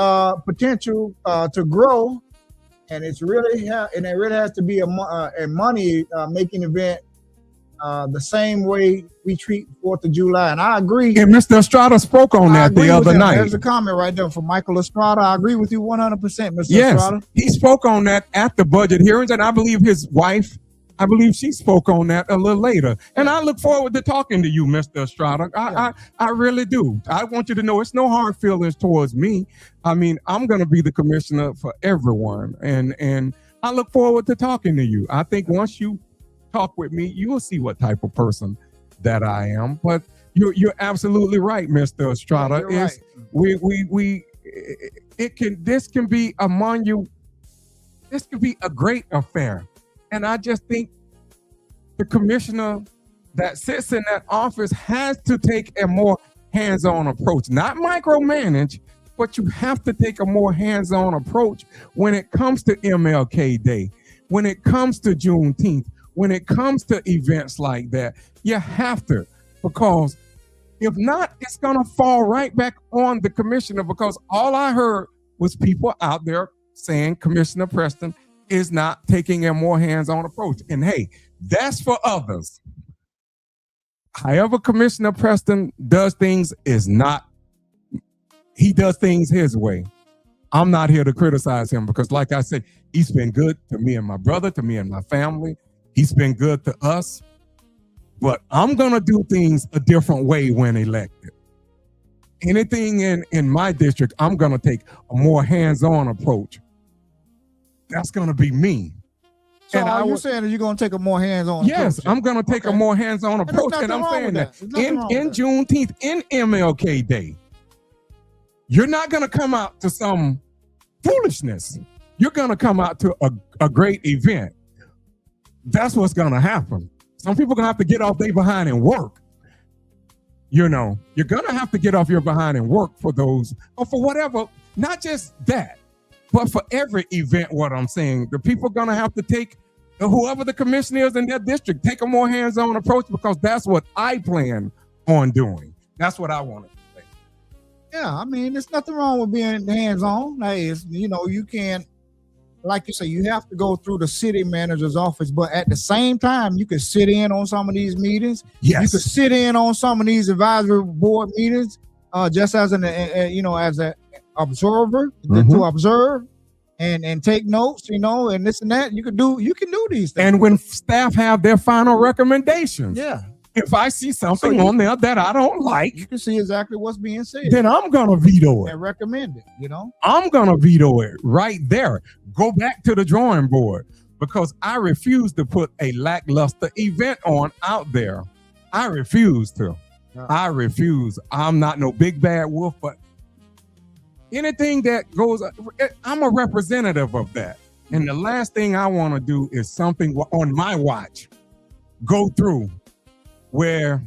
potential to grow, and it really has to be a money making event. The same way we treat 4th of July. And I agree. And Mr. Estrada spoke on that the other night. There's a comment right there from Michael Estrada. I agree with you 100%, Mr. Yes, Estrada. he spoke on that at the budget hearings, and I believe his wife, she spoke on that a little later. And I look forward to talking to you, Mr. Estrada. I really do. I want you to know it's no hard feelings towards me. I mean, I'm going to be the commissioner for everyone. And I look forward to talking to you. I think once you talk with me, you will see what type of person that I am. But you're absolutely right, Mr. Estrada. Yeah, This can be a great affair. And I just think the commissioner that sits in that office has to take a more hands-on approach, not micromanage, but you have to take a more hands-on approach when it comes to MLK Day, when it comes to Juneteenth, when it comes to events like that. You have to, because if not, it's gonna fall right back on the commissioner, because all I heard was people out there saying Commissioner Preston is not taking a more hands-on approach. And hey, that's for others. However Commissioner Preston does things he does things his way. I'm not here to criticize him because, like I said, he's been good to me and my brother, to me and my family. He's been good to us. But I'm going to do things a different way when elected. Anything in my district, I'm going to take a more hands-on approach. That's going to be me. So are you saying that you're going to take a more hands-on approach? Yes, I'm going to take a more hands-on approach. And I'm saying that in Juneteenth, in MLK Day, you're not going to come out to some foolishness. You're going to come out to a great event. That's what's going to happen. Some people are going to have to get off their behind and work. You know, you're going to have to get off your behind and work for those, or for whatever, not just that, but for every event, what I'm saying. The people are going to have to take, whoever the commissioner is in their district, take a more hands-on approach, because that's what I plan on doing. That's what I wanted to say. Yeah, I mean, there's nothing wrong with being hands-on. Hey, you can't, like you say, you have to go through the city manager's office, but at the same time, you can sit in on some of these meetings. Yes. You can sit in on some of these advisory board meetings, just as as an observer to observe and take notes, and this and that. You can do these things. And when staff have their final recommendations, yeah, if I see something on there that I don't like, you can see exactly what's being said. Then I'm gonna veto it and recommend it. I'm gonna veto it right there. Go back to the drawing board, because I refuse to put a lackluster event on out there. I refuse to. I refuse. I'm not no big bad wolf, but anything that goes, I'm a representative of that. And the last thing I want to do is something on my watch go through where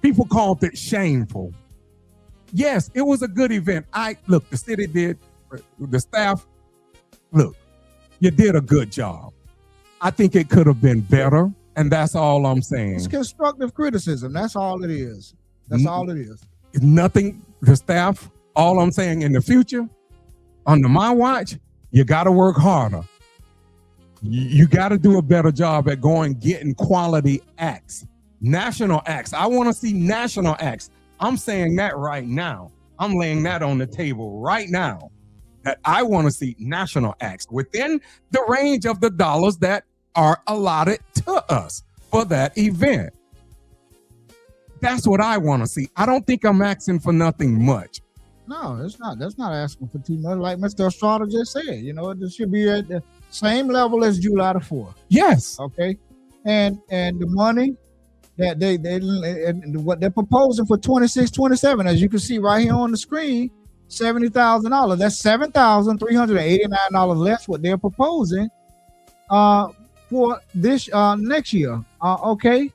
people called it shameful. Yes, it was a good event. Look, the city did, the staff, look, you did a good job. I think it could have been better, and that's all I'm saying. It's constructive criticism. That's all it is. All it is. Nothing, the staff, all I'm saying, in the future, under my watch, you got to work harder. You got to do a better job at getting quality acts, national acts. I want to see national acts. I'm saying that right now. I'm laying that on the table right now, that I want to see national acts within the range of the dollars that are allotted to us for that event. That's what I want to see. I don't think I'm asking for nothing much. No, it's not. That's not asking for too much. Like Mr. Estrada just said, it should be at the same level as July the 4th. Yes. Okay. And the money that what they're proposing for 26-27, as you can see right here on the screen, $70,000. That's $7,389 less what they're proposing for this next year. Okay.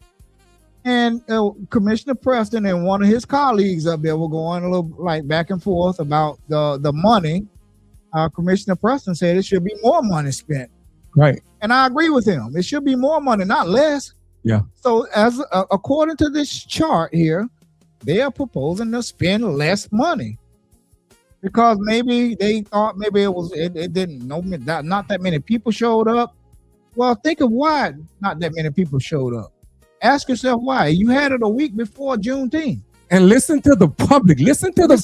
And Commissioner Preston and one of his colleagues up there were going a little like back and forth about the money. Commissioner Preston said it should be more money spent. Right. And I agree with him. It should be more money, not less. Yeah. So according to this chart here, they are proposing to spend less money because maybe they thought maybe it didn't know not that many people showed up. Well, think of why not that many people showed up. Ask yourself why. You had it a week before Juneteenth. And listen to the public. Listen to the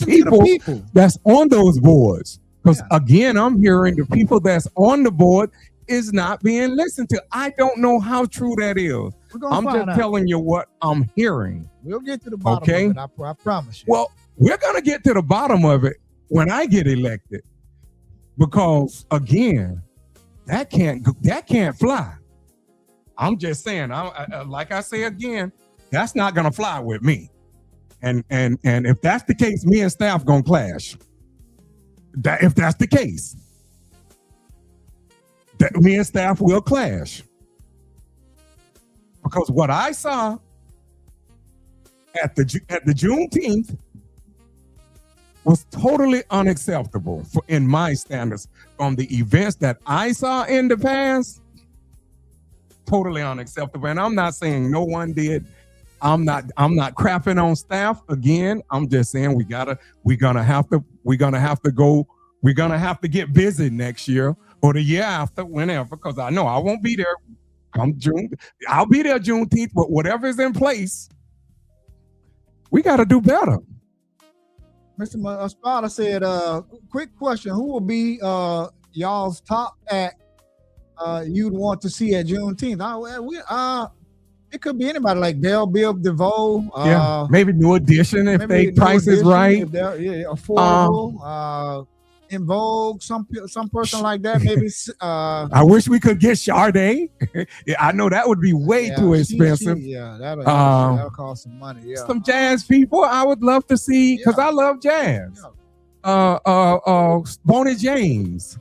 people that's on those boards. Because again, I'm hearing the people that's on the board is not being listened to. I don't know how true that is. I'm just telling you what I'm hearing. We'll get to the bottom of it. I promise you. Well, we're going to get to the bottom of it when I get elected. Because again, that can't fly. I'm just saying, like I say again, that's not gonna fly with me. And if that's the case, me and staff gonna clash. If that's the case, that me and staff will clash. Because what I saw at the Juneteenth was totally unacceptable in my standards. From the events that I saw in the past, totally unacceptable. And I'm not saying no one did. I'm not crapping on staff. Again, I'm just saying we're gonna have to get busy next year or the year after, whenever, because I know I won't be there come June. I'll be there Juneteenth, but whatever is in place, we got to do better. Mr. Estrada said, quick question, who will be y'all's top act you'd want to see at Juneteenth? It could be anybody like Belle Biv DeVoe. Maybe New Edition if they price is right. Affordable. In Vogue, some person like that. Maybe. I wish we could get Sade. I know that would be way too expensive. That'll cost some money. Yeah. Some jazz people I would love to see because I love jazz. Bonnie James.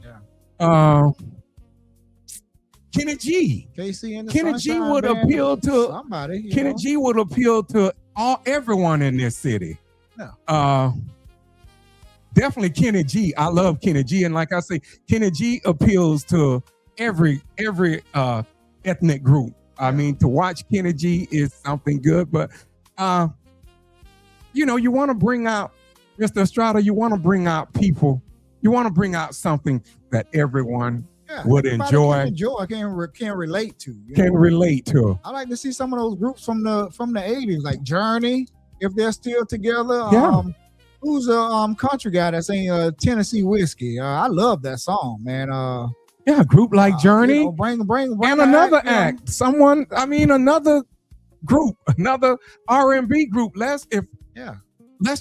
Kenny G. Kenny G would appeal to somebody. Kenny G would appeal to everyone in this city. Yeah. Definitely Kenny G. I love Kenny G. And like I say, Kenny G appeals to every ethnic group. I mean, to watch Kenny G is something good, but you want to bring out, Mr. Estrada, you want to bring out people, you want to bring out something that everyone would enjoy. Can relate to. Can relate to. I like to see some of those groups from the 80s, like Journey, if they're still together. Yeah. Who's a country guy that sang Tennessee Whiskey? I love that song, man. Yeah, a group like Journey. Bring and another act. Someone, another group, another R&B group. Let's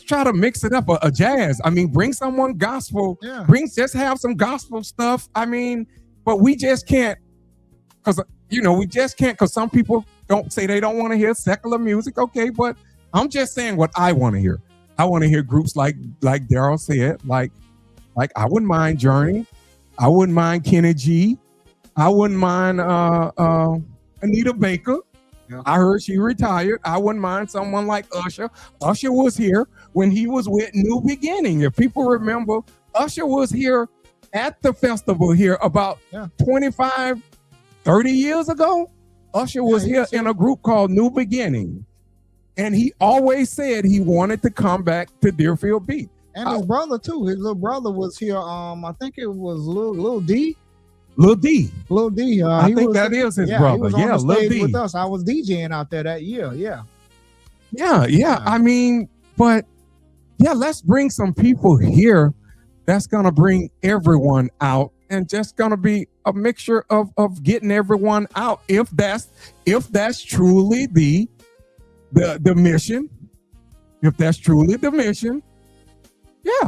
try to mix it up. A jazz. Bring someone gospel. Yeah. Just have some gospel stuff. But we just can't, because some people don't say they don't want to hear secular music. Okay, but I'm just saying what I want to hear. I want to hear groups like Daryl said, like I wouldn't mind Journey. I wouldn't mind Kenny G. I wouldn't mind Anita Baker. Yeah. I heard she retired. I wouldn't mind someone like Usher. Usher was here when he was with New Beginning. If people remember, Usher was here at the festival here about 25, 30 years ago. Usher was here in a group called New Beginning. And he always said he wanted to come back to Deerfield Beat. And his brother too. His little brother was here. I think it was Lil D. Lil D. I think that is his brother. He was on the Lil stage D. with us. I was DJing out there that year. Yeah. Let's bring some people here that's gonna bring everyone out, and just gonna be a mixture of getting everyone out. If that's truly the mission, if that's truly the mission,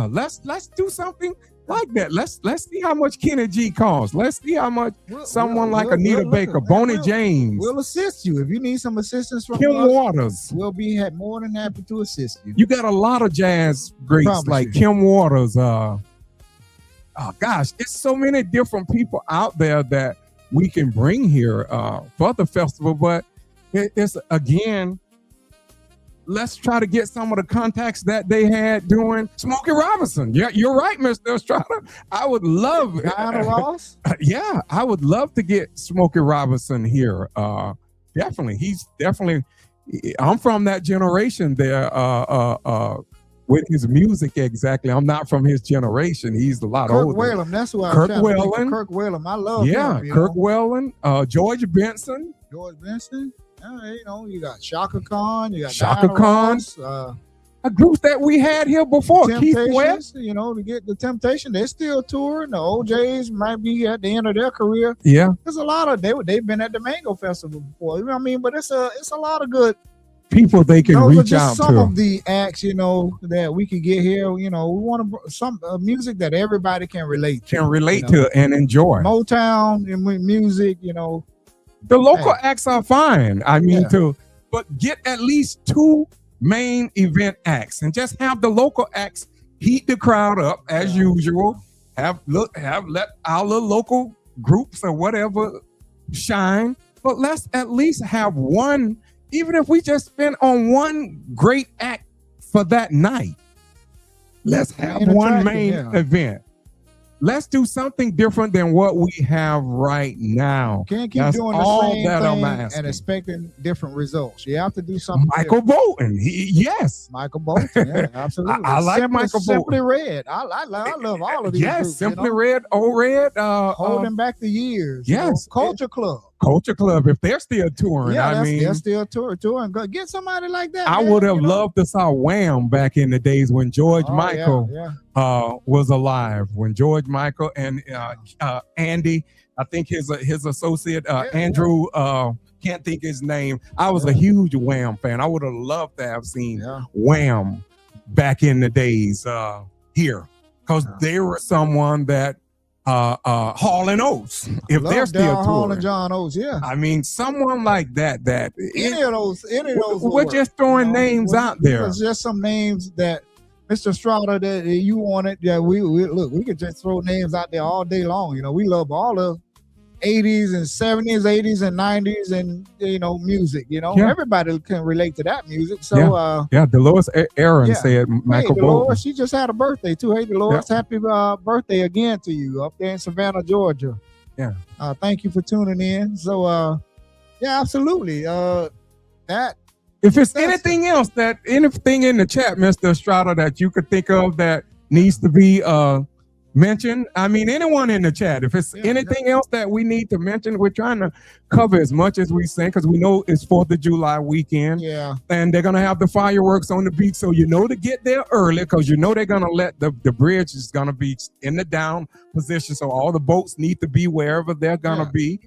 let's do something like that. Let's see how much Kenny G costs. Let's see how much someone like Anita Baker, Bonnie James. We'll assist you if you need some assistance from Kim us. Waters. We'll be more than happy to assist you. You got a lot of jazz greats like Kim Waters. It's so many different people out there that we can bring here for the festival. But it's again, let's try to get some of the contacts that they had doing Smokey Robinson. Yeah, you're right, Mr. Estrada. I would love Diana Ross. I would love to get Smokey Robinson here. Definitely. I'm from that generation there with his music exactly. I'm not from his generation. He's a lot older. Kirk Whalum, that's who I Kirk was Whalum. Kirk Whalum. I love him. Kirk Whalum, George Benson. You got Shaka Khan, you got Shaka Diana Khan. Ross, a group that we had here before, Keith West. To get the Temptation, they're still touring. The OJs might be at the end of their career. Yeah, there's a lot of they've been at the Mango Festival before. But it's a lot of good people they can reach out to. Some of the acts, that we can get here. We want some music that everybody can relate to and enjoy. Motown and music, The local acts are fine. But get at least 2 main event acts and just have the local acts heat the crowd up as usual. Let our little local groups or whatever shine. But let's at least have one, even if we just spend on one great act for that night. Let's have one main event. Let's do something different than what we have right now. Can't keep doing the same thing and expecting different results. You have to do something. Michael Bolton, Michael Bolton, yeah, absolutely. I like Michael Bolton. Simply Red. I love all of these. Yes, groups, Simply Red, Old Red. Holding back the years. Yes, Culture Club. Culture Club, if they're still touring, they're still touring. Get somebody like that. I would have loved to saw Wham back in the days when George Michael was alive. When George Michael and Andy, I think his associate Andrew, can't think his name. I was a huge Wham fan. I would have loved to have seen Wham back in the days here, because they were someone that. Hall and Oates, if they're still touring. Hall and John Oates, someone like that. Any of those. We're just throwing names out there. It's just some names that Mr. Estrada that you wanted. Yeah, we could just throw names out there all day long. We love all the 80s and 70s, 80s and 90s, and music. Everybody can relate to that music. So Dolores Aaron said Michael Dolores, Bolton. she just had a birthday too. Hey Dolores, happy birthday again to you up there in Savannah, Georgia. Thank you for tuning in. So absolutely. That If it's anything else anything in the chat, Mr. Estrada, that you could think of that needs to be mentioned, I mean, anyone in the chat, if it's anything else that we need to mention, we're trying to cover as much as we can, because we know it's 4th of July weekend. Yeah. And they're going to have the fireworks on the beach. So you know to get there early, because you know they're going to let the bridge is going to be in the down position. So all the boats need to be wherever they're going to be.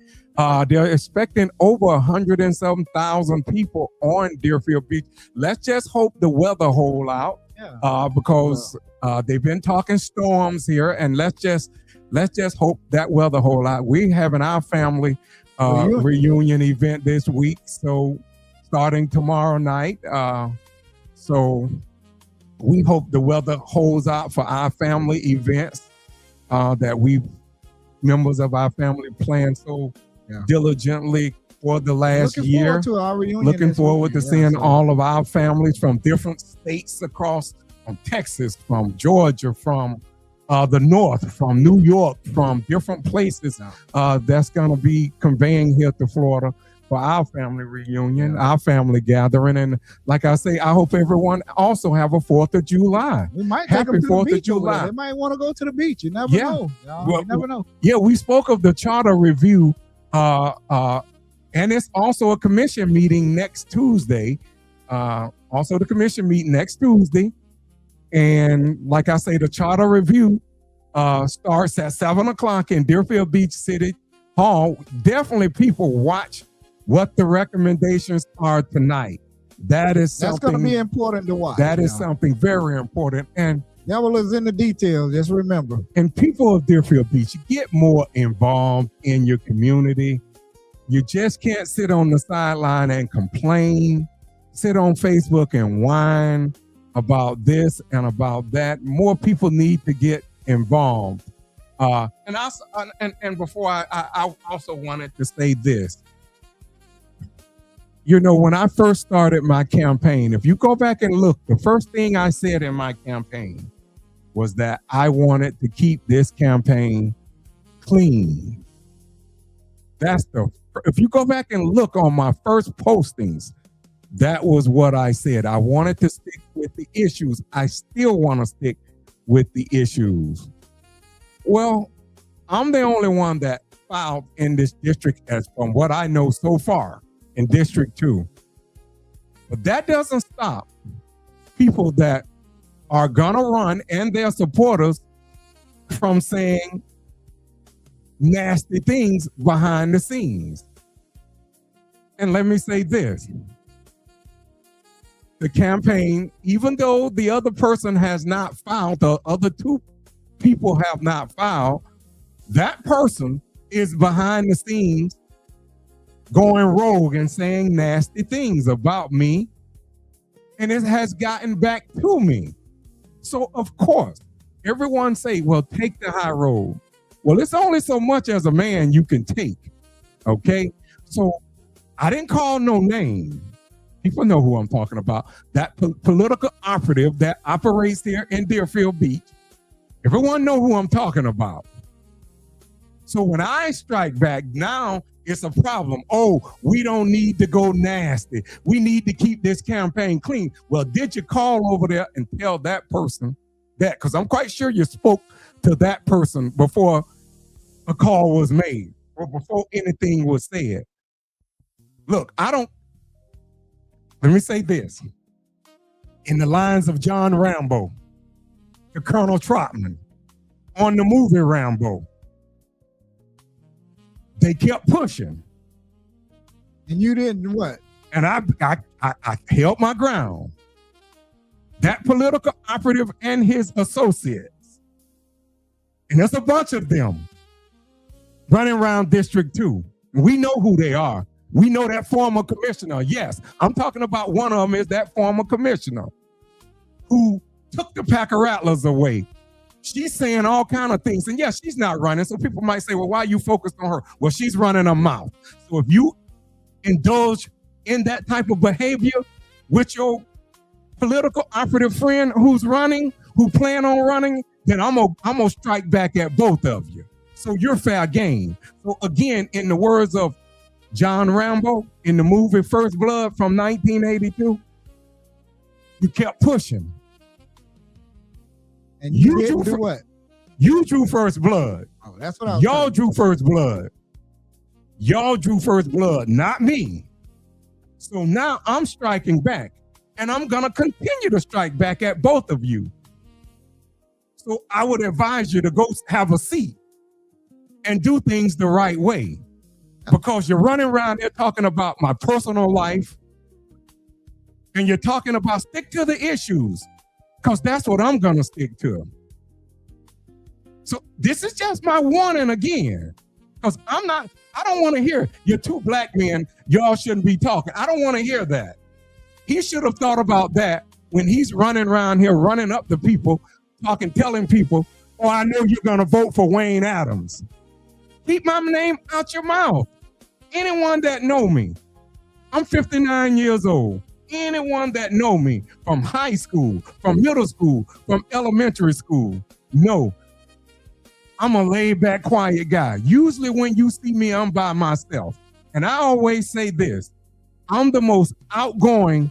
They're expecting over 107,000 people on Deerfield Beach. Let's just hope the weather hold out, because they've been talking storms here, and let's just hope that weather hold out. We're having our family reunion event this week, so starting tomorrow night. So we hope the weather holds out for our family events that we members of our family plan so diligently for the last year. Looking forward to our reunion. Looking forward to seeing all of our families from different states across, from Texas, from Georgia, from the North, from New York, from different places. That's going to be conveying here to Florida for our family reunion, our family gathering. And like I say, I hope everyone also have a 4th of July. We might Happy take them to 4th the of beach July. They might want to go to the beach. You never know. You never know. Yeah, we spoke of the charter review, and it's also a commission meeting next Tuesday. Also the commission meeting next Tuesday. And like I say, the charter review starts at 7 o'clock in Deerfield Beach City Hall. Definitely people watch what the recommendations are tonight. That's going to be important to watch. That is something very important. And devil is in the details, just remember. And people of Deerfield Beach, get more involved in your community. You just can't sit on the sideline and complain, sit on Facebook and whine about this and about that. More people need to get involved. And before I also wanted to say this. You know, when I first started my campaign, if you go back and look, the first thing I said in my campaign was that I wanted to keep this campaign clean. If you go back and look on my first postings, that was what I said. I wanted to stick with the issues. I still want to stick with the issues. Well, I'm the only one that filed in this district, as from what I know so far, in District 2. But that doesn't stop people that are gonna run and their supporters from saying nasty things behind the scenes. And let me say this. The campaign, even though the other person has not filed, the other two people have not filed, that person is behind the scenes going rogue and saying nasty things about me, and it has gotten back to me. So of course, everyone say, well, take the high road. Well, it's only so much as a man you can take, okay? So I didn't call no name. People know who I'm talking about. That political operative that operates here in Deerfield Beach. Everyone know who I'm talking about. So when I strike back, now it's a problem. Oh, we don't need to go nasty. We need to keep this campaign clean. Well, did you call over there and tell that person that? Because I'm quite sure you spoke to that person before a call was made or before anything was said. Look, let me say this. In the lines of John Rambo, to Colonel Trotman, on the movie Rambo, they kept pushing. And you didn't what? And I held my ground. That political operative and his associates, and there's a bunch of them running around District 2. We know who they are. We know that former commissioner. Yes, I'm talking about one of them is that former commissioner who took the Packer Rattlers away. She's saying all kind of things. And yes, she's not running. So people might say, well, why are you focused on her? Well, she's running her mouth. So if you indulge in that type of behavior with your political operative friend who's running, who plan on running, then I'm gonna strike back at both of you. So you're fair game. So again, in the words of John Rambo in the movie First Blood from 1982? You kept pushing. And you You didn't drew do what? You drew first blood. Oh, that's what I was Y'all trying to- drew first blood. Y'all drew first blood, not me. So now I'm striking back, and I'm going to continue to strike back at both of you. So I would advise you to go have a seat and do things the right way, because you're running around there talking about my personal life, and you're talking about stick to the issues, because that's what I'm going to stick to. So this is just my warning again, because I don't want to hear you're two black men, y'all shouldn't be talking. I don't want to hear that. He should have thought about that when he's running around here, running up to people, talking, telling people, oh, I know you're going to vote for Wayne Adams. Keep my name out your mouth. Anyone that know me, I'm 59 years old. Anyone that know me from high school, from middle school, from elementary school, know I'm a laid back, quiet guy. Usually when you see me, I'm by myself. And I always say this, I'm the most outgoing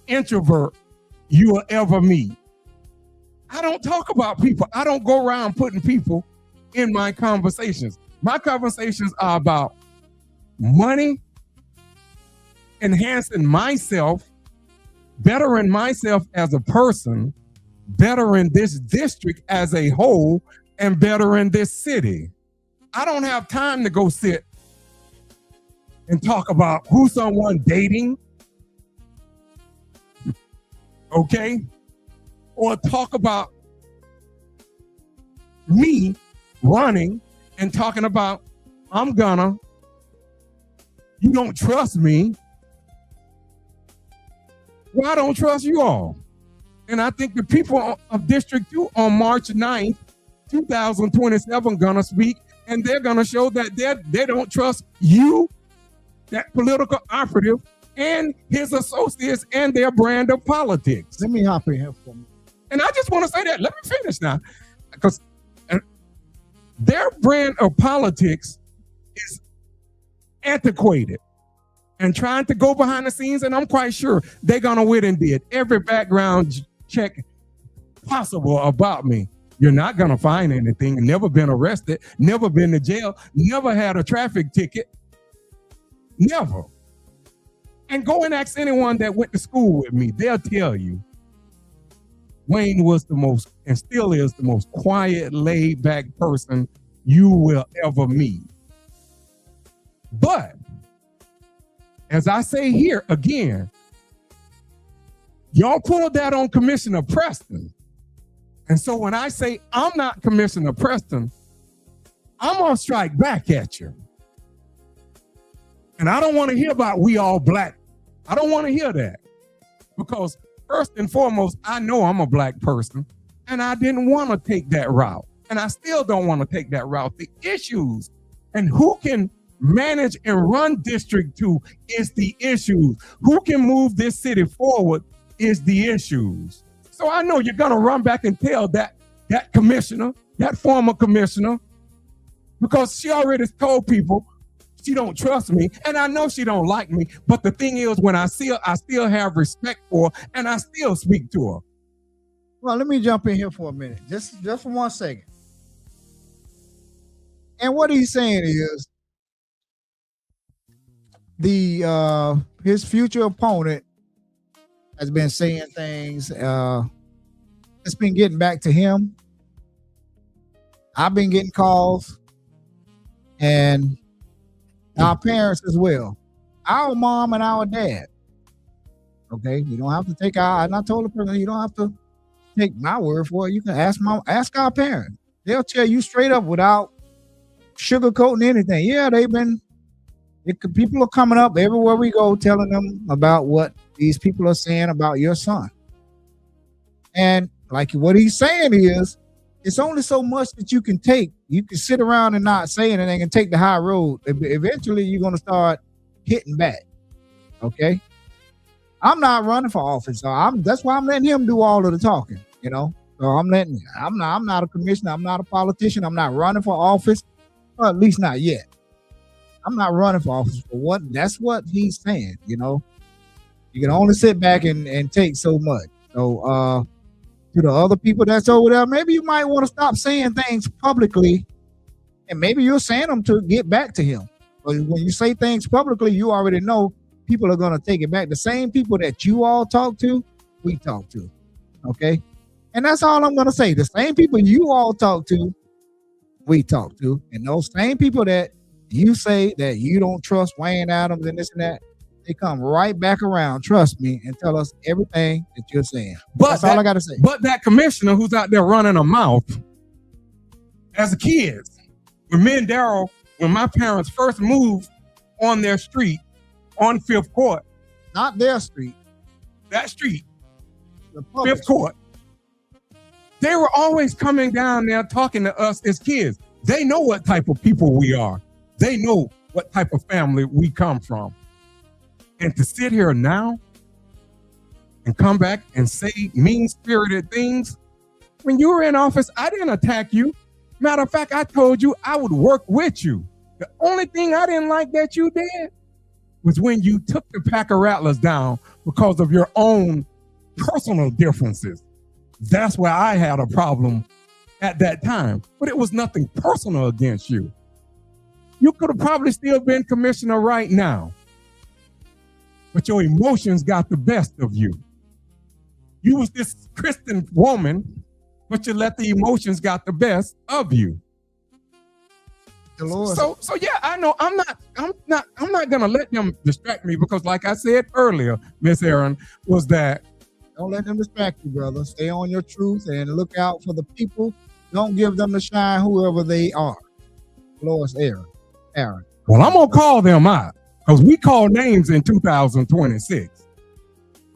introvert you will ever meet. I don't talk about people. I don't go around putting people in my conversations. My conversations are about money, enhancing myself, bettering myself as a person, bettering this district as a whole, and bettering this city. I don't have time to go sit and talk about who someone dating, okay? Or talk about me running and talking about, you don't trust me. Well, I don't trust you all. And I think the people of District 2 on March 9th, 2027 gonna speak, and they're gonna show that they don't trust you, that political operative, and his associates and their brand of politics. Let me hop in here for me. And I just want to say that. Let me finish now, because their brand of politics is antiquated and trying to go behind the scenes. And I'm quite sure they're gonna win and did every background check possible about me. You're not going to find anything. Never been arrested, never been to jail, never had a traffic ticket, never. And go and ask anyone that went to school with me. They'll tell you Wayne was the most, and still is the most quiet, laid back person you will ever meet. But as I say here again, y'all pulled that on Commissioner Preston. And so when I say I'm not Commissioner Preston, I'm gonna strike back at you. And I don't want to hear about we all black. I don't want to hear that. Because first and foremost, I know I'm a black person, and I didn't want to take that route. And I still don't want to take that route. The issues and who can manage and run District 2 is the issues. Who can move this city forward is the issues. So I know you're gonna run back and tell that commissioner, that former commissioner, because she already told people she don't trust me, and I know she don't like me. But the thing is, when I see her, I still have respect for her, and I still speak to her. Well, let me jump in here for a minute, just for 1 second. And what he's saying is his future opponent has been saying things. It's been getting back to him. I've been getting calls, and our parents as well, our mom and our dad. Okay, you don't have to take our. And I told the person, you don't have to take my word for it. You can ask our parents. They'll tell you straight up without sugarcoating anything. Yeah, people are coming up everywhere we go, telling them about what these people are saying about your son. And like what he's saying is, it's only so much that you can take. You can sit around and not say anything and take the high road. Eventually, you're going to start hitting back. Okay? I'm not running for office. So that's why I'm letting him do all of the talking, you know? So I'm not a commissioner. I'm not a politician. I'm not running for office, or at least not yet. I'm not running for office. For what? That's what he's saying. You can only sit back and take so much. So to the other people that's over there, maybe you might want to stop saying things publicly, and maybe you're saying them to get back to him. But when you say things publicly, you already know people are going to take it back. The same people that you all talk to, we talk to. Okay? And that's all I'm going to say. The same people you all talk to, we talk to. And those same people that you say that you don't trust, Wayne Adams and this and that, they come right back around, trust me, and tell us everything that you're saying. That's all I got to say. But that commissioner who's out there running a mouth, as a kid, when me and Daryl, when my parents first moved on their street, on Fifth Court. Not their street. That street. Fifth Court. They were always coming down there talking to us as kids. They know what type of people we are. They know what type of family we come from. And to sit here now and come back and say mean-spirited things, when you were in office, I didn't attack you. Matter of fact, I told you I would work with you. The only thing I didn't like that you did was when you took the pack of rattlers down because of your own personal differences. That's where I had a problem at that time. But it was nothing personal against you. You could have probably still been commissioner right now. But your emotions got the best of you. You was this Christian woman, but you let the emotions got the best of you. The Lord. So yeah, I know I'm not gonna let them distract me, because like I said earlier, Miss Aaron, was that don't let them distract you, brother. Stay on your truth and look out for the people. Don't give them the shine, whoever they are. Lois Aaron. Well, I'm gonna call them out, because we call names in 2026.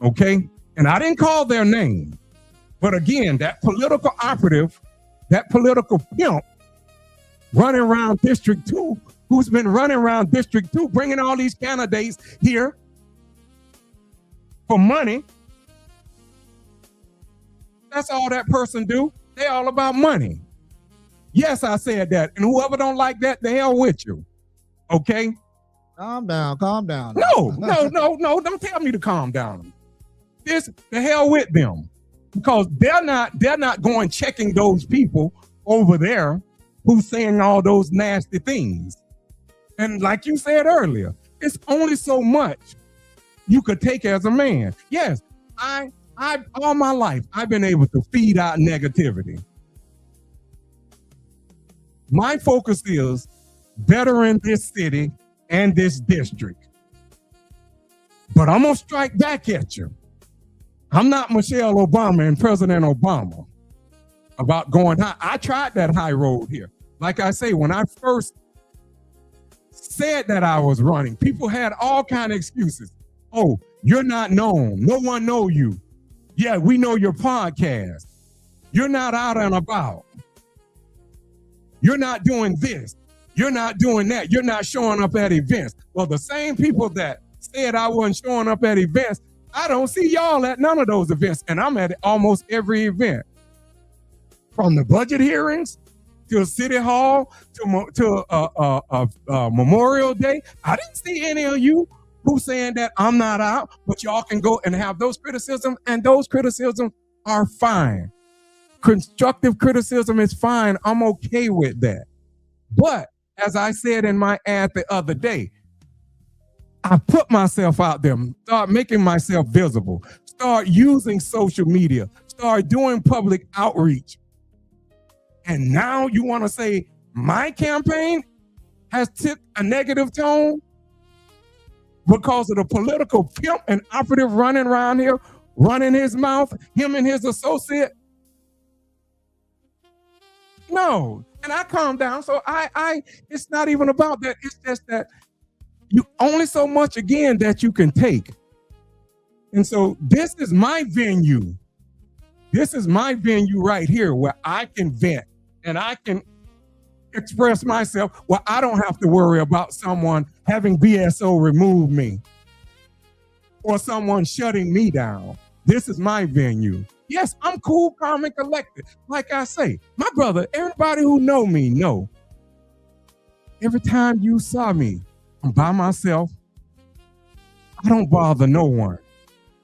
Okay? And I didn't call their name. But again, that political operative, that political pimp running around District 2, who's been running around District 2, bringing all these candidates here for money. That's all that person do. They all about money. Yes, I said that. And whoever don't like that, the hell with you. Okay? Calm down. No. Don't tell me to calm down. The hell with them. Because they're not going checking those people over there who's saying all those nasty things. And like you said earlier, it's only so much you could take as a man. Yes, I all my life, I've been able to feed out negativity. My focus is bettering this city and this district. But I'm going to strike back at you. I'm not Michelle Obama and President Obama about going high. I tried that high road here. Like I say, when I first said that I was running, people had all kind of excuses. Oh, you're not known. No one know you. Yeah, we know your podcast. You're not out and about. You're not doing this. You're not doing that. You're not showing up at events. Well, the same people that said I wasn't showing up at events, I don't see y'all at none of those events. And I'm at almost every event. From the budget hearings to City Hall to Memorial Day. I didn't see any of you who's saying that I'm not out, but y'all can go and have those criticisms, and those criticisms are fine. Constructive criticism is fine. I'm okay with that. But as I said in my ad the other day, I put myself out there, start making myself visible, start using social media, start doing public outreach. And now you want to say my campaign has took a negative tone because of the political pimp and operative running around here, running his mouth, him and his associate? No. And I calm down. So it's not even about that. It's just that you only so much, again, that you can take. And so this is my venue. This is my venue right here where I can vent and I can express myself, where I don't have to worry about someone having BSO remove me or someone shutting me down. This is my venue. Yes, I'm cool, calm, and collected. Like I say, my brother, everybody who know me know. Every time you saw me, I'm by myself. I don't bother no one.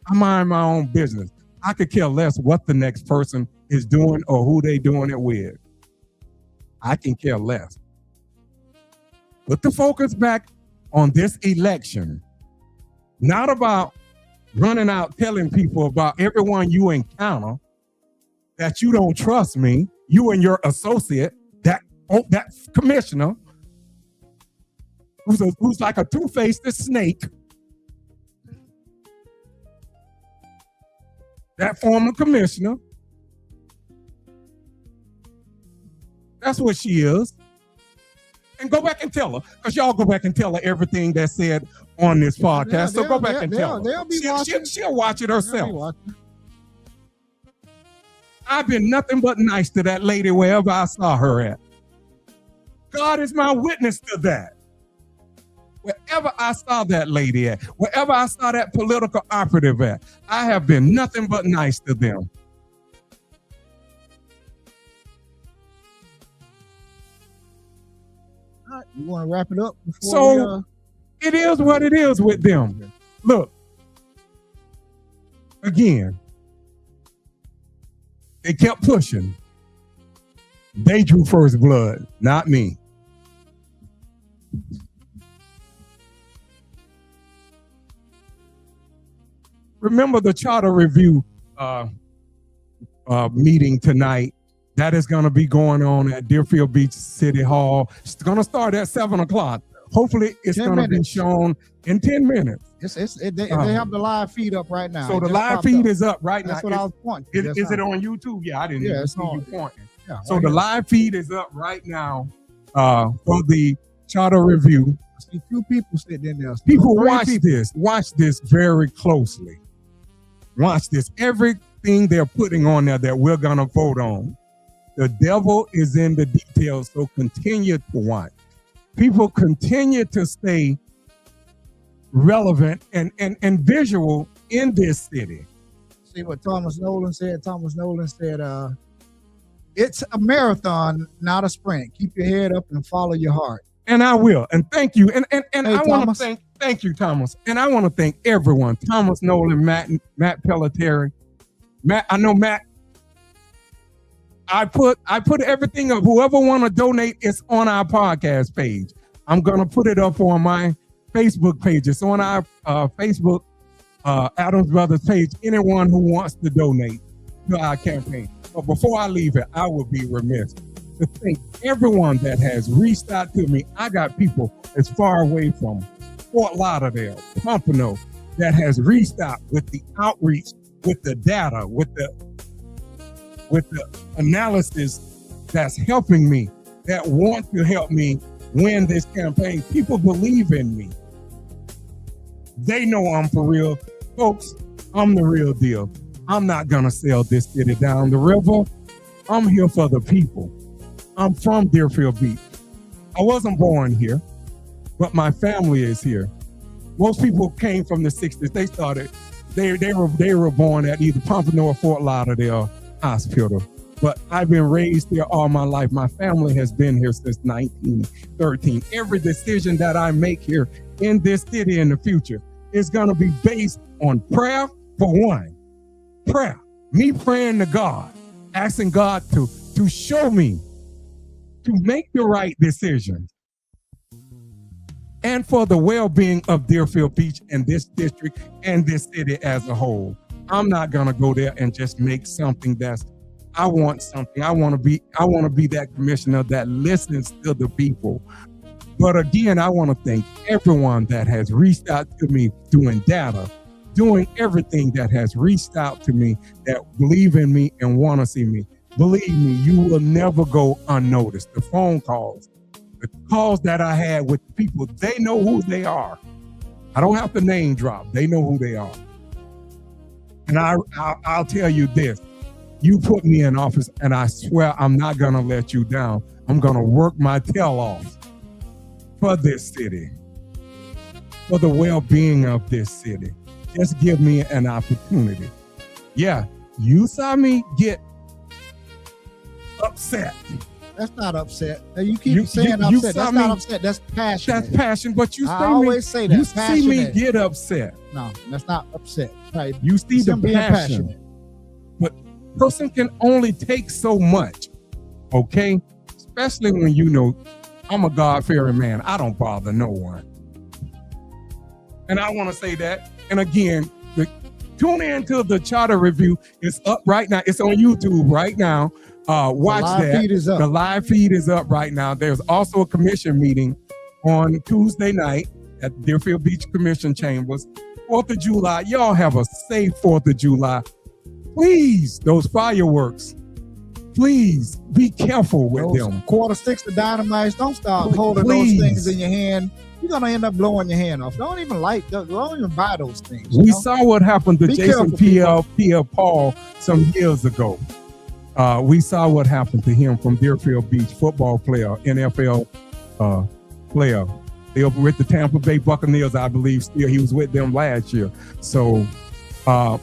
I mind my own business. I could care less what the next person is doing or who they doing it with. I can care less. Put the focus back on this election. Not about running out telling people about everyone you encounter that you don't trust me, you and your associate, that commissioner, who's like a two-faced snake, that former commissioner. That's what she is. And go back and tell her, because y'all go back and tell her everything that's said on this podcast. So go back and tell her. She'll watch it herself. I've been nothing but nice to that lady wherever I saw her at. God is my witness to that. Wherever I saw that lady at, wherever I saw that political operative at, I have been nothing but nice to them. All right, you want to wrap it up? So it is what it is with them. Look, again, they kept pushing. They drew first blood, not me. Remember the charter review meeting tonight. That is going to be going on at Deerfield Beach City Hall. It's going to start at 7 o'clock. Hopefully, it's going to be shown in 10 minutes. They have the live feed up right now. So the live feed is up right now. That's what I was pointing. Is it on YouTube? Yeah, I didn't even see you pointing. Yeah, so the live feed is up right now for the charter review. I see 2 people sitting in there. People watch this. Watch this very closely. Watch this. Everything they're putting on there that we're going to vote on. The devil is in the details, so continue to watch. People continue to stay relevant and visual in this city. See what Thomas Nolan said? Thomas Nolan said, it's a marathon, not a sprint. Keep your head up and follow your heart. And I will. And thank you. And hey, I want to thank you, Thomas. And I want to thank everyone. Thomas Nolan, Matt Pelletieri. Matt, I know Matt. I put everything up. Whoever want to donate, it's on our podcast page. I'm going to put it up on my Facebook page. It's on our Facebook Adams Brothers page. Anyone who wants to donate to our campaign. But before I leave it, I would be remiss to thank everyone that has reached out to me. I got people as far away from Fort Lauderdale, Pompano, that has reached out with the outreach, with the data, with the analysis that's helping me, that want to help me win this campaign. People believe in me. They know I'm for real. Folks, I'm the real deal. I'm not going to sell this city down the river. I'm here for the people. I'm from Deerfield Beach. I wasn't born here, but my family is here. Most people came from the 60s. They were born at either Pompano or Fort Lauderdale Hospital. But I've been raised here all my life. My family has been here since 1913. Every decision that I make here in this city in the future is going to be based on prayer, for one. Prayer. Me praying to God, asking God to show me, to make the right decisions. And for the well-being of Deerfield Beach and this district and this city as a whole. I'm not going to go there and just make something I want something. I want to be that commissioner that listens to the people. But again, I want to thank everyone that has reached out to me doing data, doing everything that has reached out to me, that believe in me and want to see me. Believe me, you will never go unnoticed. The phone calls, the calls that I had with people, they know who they are. I don't have to name drop. They know who they are. And I'll tell you this, you put me in office and I swear I'm not going to let you down. I'm going to work my tail off for this city, for the well-being of this city. Just give me an opportunity. Yeah, you saw me get upset That's not upset. You keep You- saying you upset. That's saw not me- upset. That's passion. That's passion, but you I see always say that. you see me Passionate. get upset. No, that's not upset. Right. You see It's the him being passion. passionate. Person can only take so much, okay? Especially when you know I'm a God-fearing man. I don't bother no one. And I want to say that. And again, tune in to the Charter Review. It's up right now. It's on YouTube right now. Watch The live that. feed is up. The live feed is up right now. There's also a commission meeting on Tuesday night at Deerfield Beach Commission Chambers. 4th of July. Y'all have a safe 4th of July. Please, those fireworks, please be careful with Those them. quarter sticks of dynamite. Don't start holding Please. those things in your hand. You're gonna end up blowing your hand off. Don't even buy those things. We saw what happened to Be Jason careful, Pierre Paul some years ago. We saw what happened to him from Deerfield Beach, football player, NFL player. They were with the Tampa Bay Buccaneers, I believe. Still, he was with them last year. So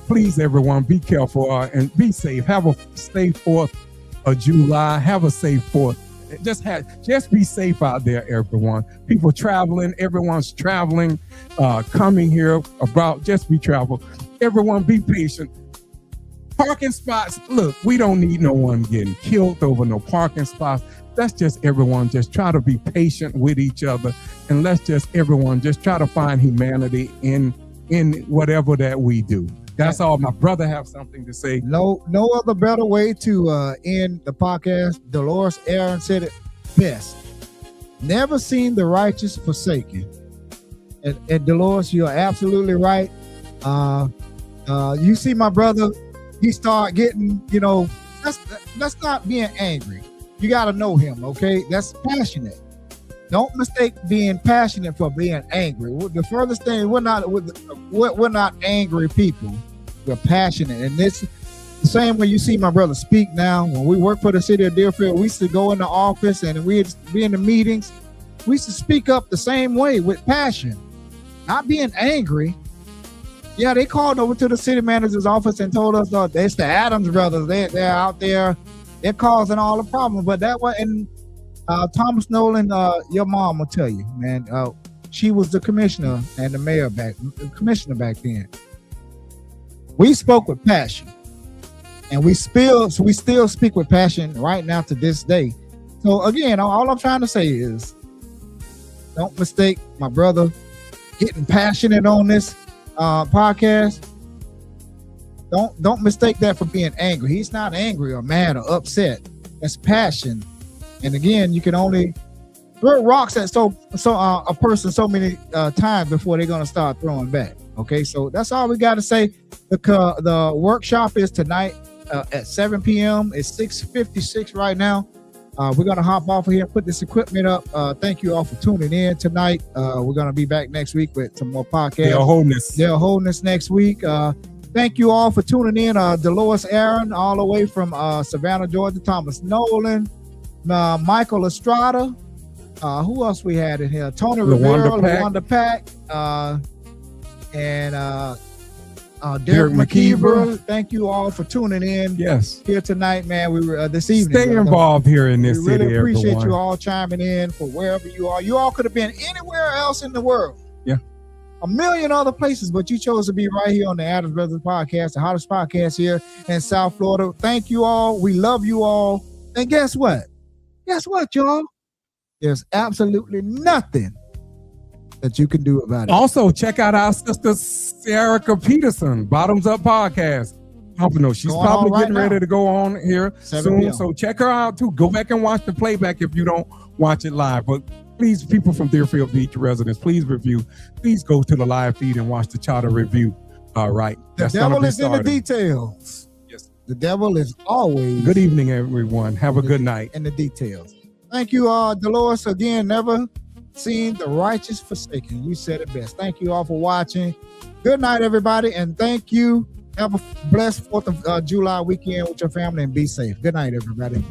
please, everyone, be careful and be safe. Have a safe 4th of July. Have a safe 4th. Just be safe out there, everyone. People traveling, everyone's traveling, coming here about. Just be travel. Everyone, be patient. Parking spots. Look, we don't need no one getting killed over no parking spots. Let's just everyone just try to be patient with each other, and let's just everyone just try to find humanity in whatever that we do. That's all. My brother have something to say. No other better way to end the podcast. Dolores Aaron said it best. Never seen the righteous forsaken. And Dolores, you're absolutely right. You see my brother, he start getting, that's not being angry. You got to know him, okay? That's passionate. Don't mistake being passionate for being angry. The furthest thing, we're not angry people. We're passionate, and this the same way you see my brother speak now. When we work for the city of Deerfield, we used to go in the office and we'd be in the meetings. We used to speak up the same way with passion, not being angry. Yeah, they called over to the city manager's office and told us it's the Adams brothers. They're out there. They're causing all the problems. But that was, and Thomas Nolan, your mom will tell you, man. She was the commissioner and the mayor back then. We spoke with passion, and we still speak with passion right now to this day. So again, all I'm trying to say is, don't mistake my brother getting passionate on this podcast. Don't mistake that for being angry. He's not angry or mad or upset. That's passion. And again, you can only throw rocks at a person so many times before they're gonna start throwing back. Okay, so that's all we got to say. The workshop is tonight at 7 p.m. It's 6:56 right now. We're gonna hop off of here and put this equipment up. Thank you all for tuning in tonight. We're gonna be back next week with some more podcasts. They're holding us next week. Thank you all for tuning in. Dolores Aaron, all the way from Savannah, Georgia. Thomas Nolan, Michael Estrada. Who else we had in here? Tony Rivera, LaWanda Pack, and Derek McKeever. Thank you all for tuning in. Yes. Here tonight, man. We were this evening. Stay involved here in this we city. really appreciate everyone. you all chiming in for wherever you are. You all could have been anywhere else in the world. Yeah. A million other places, but you chose to be right here on the Adams Brothers Podcast, the hottest podcast here in South Florida. Thank you all. We love you all. And guess what? Guess what, y'all? There's absolutely nothing that you can do about it. Also, check out our sister Sarah Peterson, Bottoms Up Podcast. I don't know, she's Going probably on right getting ready now. to go on here 7 soon. p.m. So check her out too. Go back and watch the playback if you don't watch it live. But please, people from Deerfield Beach residents, please review. Please go to the live feed and watch the Charter Review. All right. The devil is in the details. Yes. The devil is always Good evening, everyone. Have a good night. in the details. Thank you, Dolores. Again, never seen the righteous forsaken. You said it best. Thank you all for watching. Good night, everybody, and thank you. Have a blessed 4th of July weekend with your family and be safe. Good night, everybody.